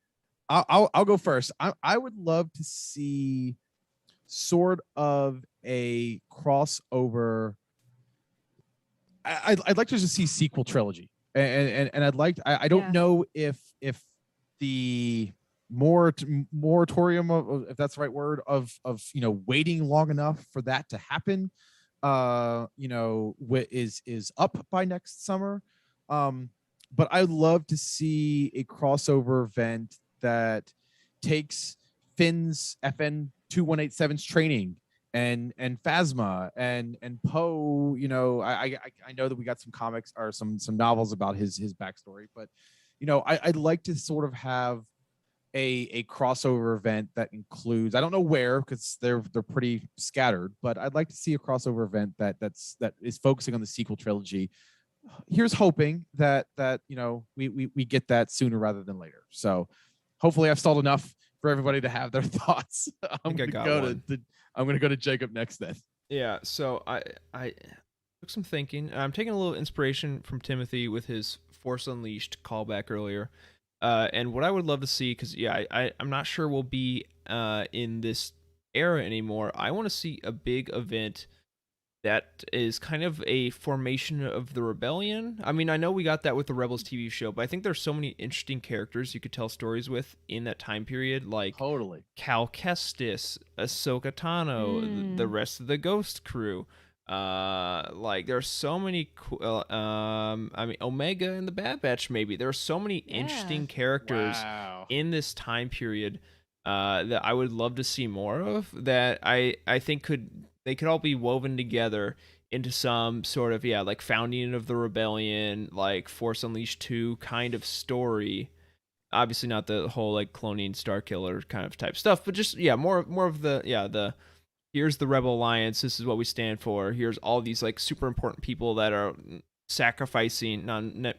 I'll go first. I would love to see sort of a crossover. I'd like to just see sequel trilogy, and I don't know if the moratorium of, if that's the right word, of waiting long enough for that to happen is up by next summer, but I'd love to see a crossover event that takes Finn's FN 2187's training and Phasma and Poe. I know that we got some comics or some novels about his backstory, but I'd like to sort of have a crossover event that includes, I don't know where because they're pretty scattered, but I'd like to see a crossover event that is focusing on the sequel trilogy. Here's hoping that we get that sooner rather than later. So hopefully I've stalled enough for everybody to have their thoughts. I'm gonna go to Jacob next then. Yeah, so I took some thinking. I'm taking a little inspiration from Timothy with his Force Unleashed callback earlier. And what I would love to see, because I'm not sure we'll be in this era anymore. I want to see a big event that is kind of a formation of the rebellion. I mean, I know we got that with the Rebels TV show, but I think there's so many interesting characters you could tell stories with in that time period, like totally Cal Kestis, Ahsoka Tano, the rest of the Ghost crew. There's so many Omega and the Bad Batch. Maybe there are so many interesting characters in this time period that I would love to see more of, that I think they could all be woven together into some sort of like founding of the rebellion, like Force Unleashed 2 kind of story. Obviously not the whole like cloning Starkiller kind of type stuff, but just more of the here's the Rebel Alliance, this is what we stand for, here's all these like super important people that are sacrificing,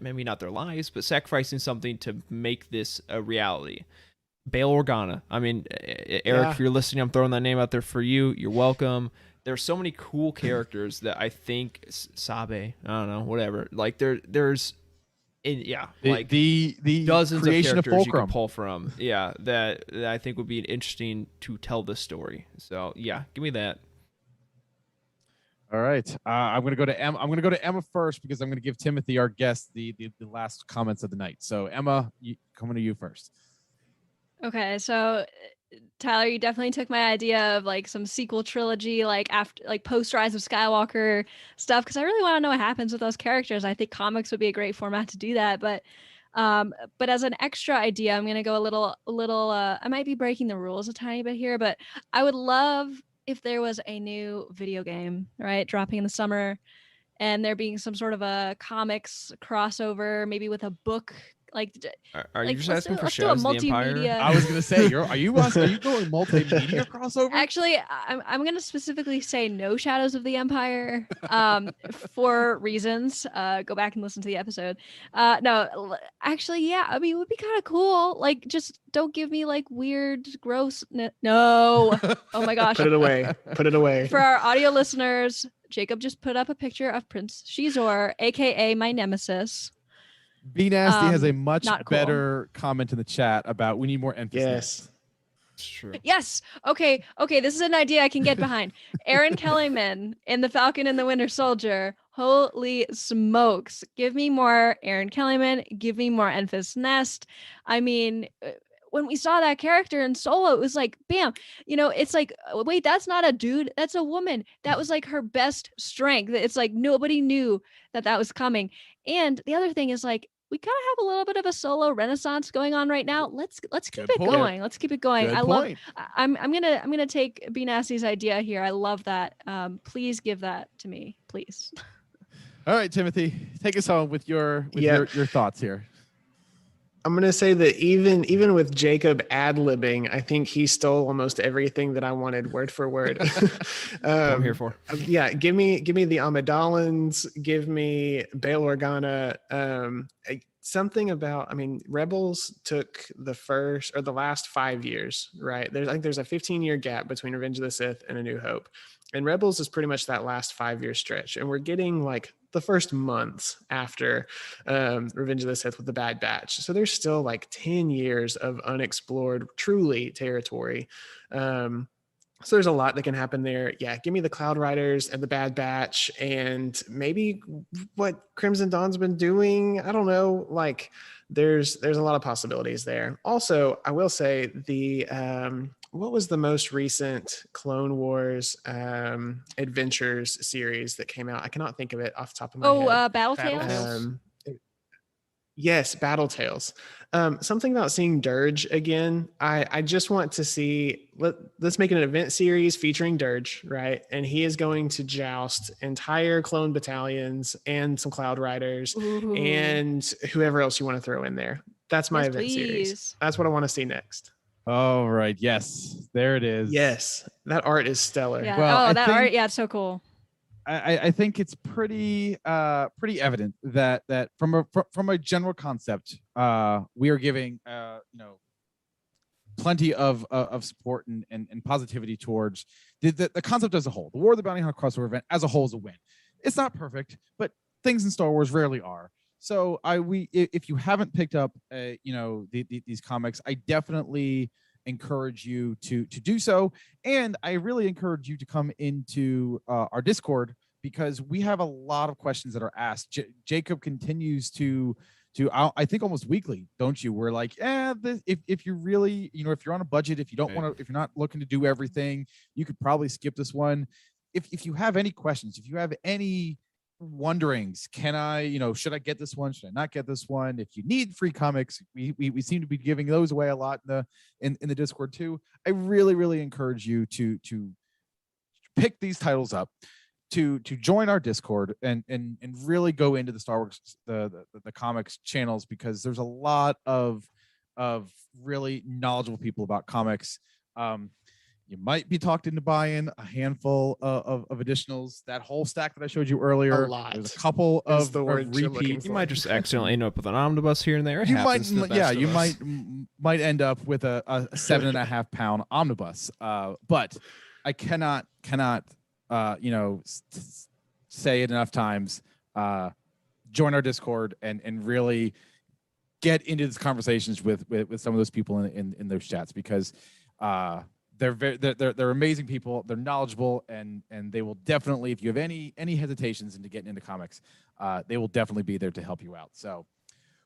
maybe not their lives, but sacrificing something to make this a reality. Bail Organa. I mean, Eric, if you're listening, I'm throwing that name out there for you. You're welcome. There's so many cool characters that I think Sabe, I don't know, whatever. Like there's the dozens of characters you can pull from. Yeah, that I think would be interesting to tell this story. So yeah, give me that. All right, I'm gonna go to Emma. I'm gonna go to Emma first because I'm gonna give Timothy, our guest, the last comments of the night. So Emma, coming to you first. Okay, so Tyler, you definitely took my idea of like some sequel trilogy, like after, like post Rise of Skywalker stuff, because I really want to know what happens with those characters. I think comics would be a great format to do that. But as an extra idea, I'm gonna go a little. I might be breaking the rules a tiny bit here, but I would love if there was a new video game, right, dropping in the summer, and there being some sort of a comics crossover, maybe with a book. Are you just asking for let's do a Shadows of the Empire? multimedia. I was gonna say, are you going multimedia crossover? Actually, I'm gonna specifically say no Shadows of the Empire, for reasons. Go back and listen to the episode. No, actually, yeah. I mean, it would be kind of cool. Like, just don't give me like weird, gross. No. Oh my gosh. Put it away. Put it away. For our audio listeners, Jacob just put up a picture of Prince Shizor, aka my nemesis. Be Nasty has a much not cool. better comment in the chat about we need more emphasis. Yes. It's true. Yes. Okay. This is an idea I can get behind. Aaron Kellyman in The Falcon and the Winter Soldier. Holy smokes. Give me more Aaron Kellyman. Give me more Enfys Nest. I mean, when we saw that character in Solo, it was like, bam, it's like, wait, that's not a dude. That's a woman. That was like her best strength. It's like nobody knew that was coming. And the other thing is like, we kind of have a little bit of a Solo renaissance going on right now. Let's keep it going. Let's keep it going. I'm gonna take B Nasty's idea here. I love that. Please give that to me, please. All right, Timothy, take us home with your thoughts here. I'm going to say that even with Jacob ad-libbing, I think he stole almost everything that I wanted word for word. I'm here for. Yeah, give me the Amidalans, give me Bail Organa. Something about, I mean, Rebels took the last 5 years, right? I think there's a 15-year gap between Revenge of the Sith and A New Hope. And Rebels is pretty much that last 5-year stretch. And we're getting like the first months after Revenge of the Sith with the Bad Batch. So there's still like 10 years of unexplored, truly territory. So there's a lot that can happen there. Yeah, give me the Cloud Riders and the Bad Batch and maybe what Crimson Dawn's been doing. I don't know. Like there's a lot of possibilities there. Also, I will say what was the most recent Clone Wars adventures series that came out? I cannot think of it off the top of my head. Battletails? Yes, Battletails. Something about seeing Dirge again. I just want to see, let's make an event series featuring Dirge, right? And he is going to joust entire clone battalions and some Cloud Riders and whoever else you want to throw in there. That's my event series. That's what I want to see next. All right. Yes, there it is. Yes, that art is stellar. Yeah. Well, art, yeah, it's so cool. I think it's pretty evident that from a general concept, we are giving plenty of support and positivity towards the concept as a whole. The War of the Bounty Hunter crossover event as a whole is a win. It's not perfect, but things in Star Wars rarely are. So if you haven't picked up these comics, I definitely encourage you to do so, and I really encourage you to come into our Discord because we have a lot of questions that are asked. Jacob continues to I think almost weekly, don't you? We're like, if you really, if you're on a budget, if you don't want to, if you're not looking to do everything, you could probably skip this one. If you have any questions, if you have any wonderings, should I get this one, should I not get this one? If you need free comics, we seem to be giving those away a lot in the Discord too. I really encourage you to pick these titles up, to join our Discord and really go into the Star Wars the comics channels, because there's a lot of really knowledgeable people about comics. You might be talked into buying a handful of additionals. That whole stack that I showed you earlier, a lot. There's a couple of repeats. You might just accidentally end up with an omnibus here and there. You might end up with a 7.5 pound omnibus. But I cannot say it enough times. Join our Discord and really get into these conversations with some of those people in those chats, because they're amazing people. They're knowledgeable, and they will definitely, if you have any hesitations into getting into comics, they will definitely be there to help you out. So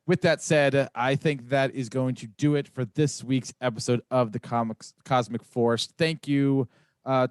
with that said, I think that is going to do it for this week's episode of the Cosmic Force. Thank you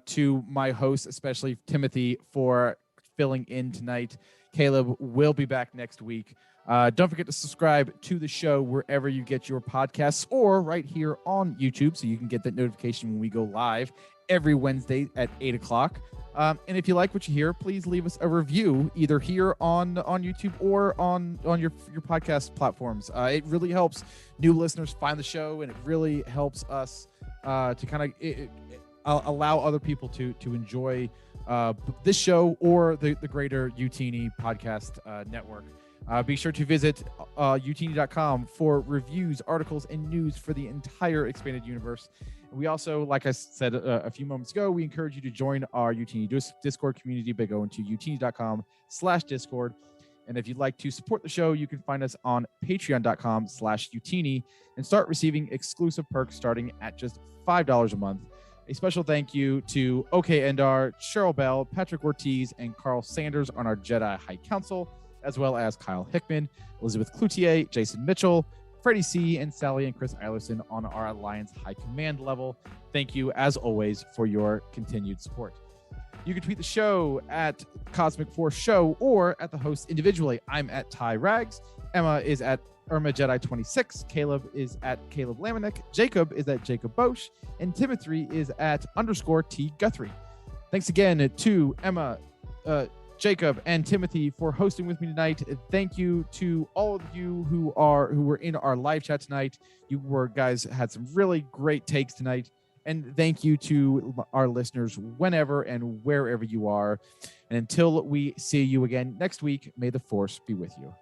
to my hosts, especially Timothy, for filling in tonight. Caleb will be back next week. Don't forget to subscribe to the show wherever you get your podcasts or right here on YouTube so you can get that notification when we go live every Wednesday at 8 o'clock. And if you like what you hear, please leave us a review either here on YouTube or on your podcast platforms. It really helps new listeners find the show, and it really helps us to kind of allow other people to enjoy this show or the greater Utini podcast network. Be sure to visit utini.com for reviews, articles, and news for the entire expanded universe. We also, like I said a few moments ago, we encourage you to join our Utini Discord community by going to utini.com/Discord. And if you'd like to support the show, you can find us on patreon.com/Utini and start receiving exclusive perks starting at just $5 a month. A special thank you to OK Endar, Cheryl Bell, Patrick Ortiz, and Carl Sanders on our Jedi High Council, as well as Kyle Hickman, Elizabeth Cloutier, Jason Mitchell, Freddie C., and Sally and Chris Eilerson on our Alliance High Command level. Thank you, as always, for your continued support. You can tweet the show at Cosmic Force Show or at the host individually. I'm at Ty Rags. Emma is at Irma Jedi 26. Caleb is at Caleb Lamanek. Jacob is at Jacob Bosch. And Timothy is at _T Guthrie. Thanks again to Emma, Jacob, and Timothy for hosting with me tonight. Thank you to all of you who were in our live chat tonight. You guys had some really great takes tonight. And thank you to our listeners whenever and wherever you are. And until we see you again next week, may the Force be with you.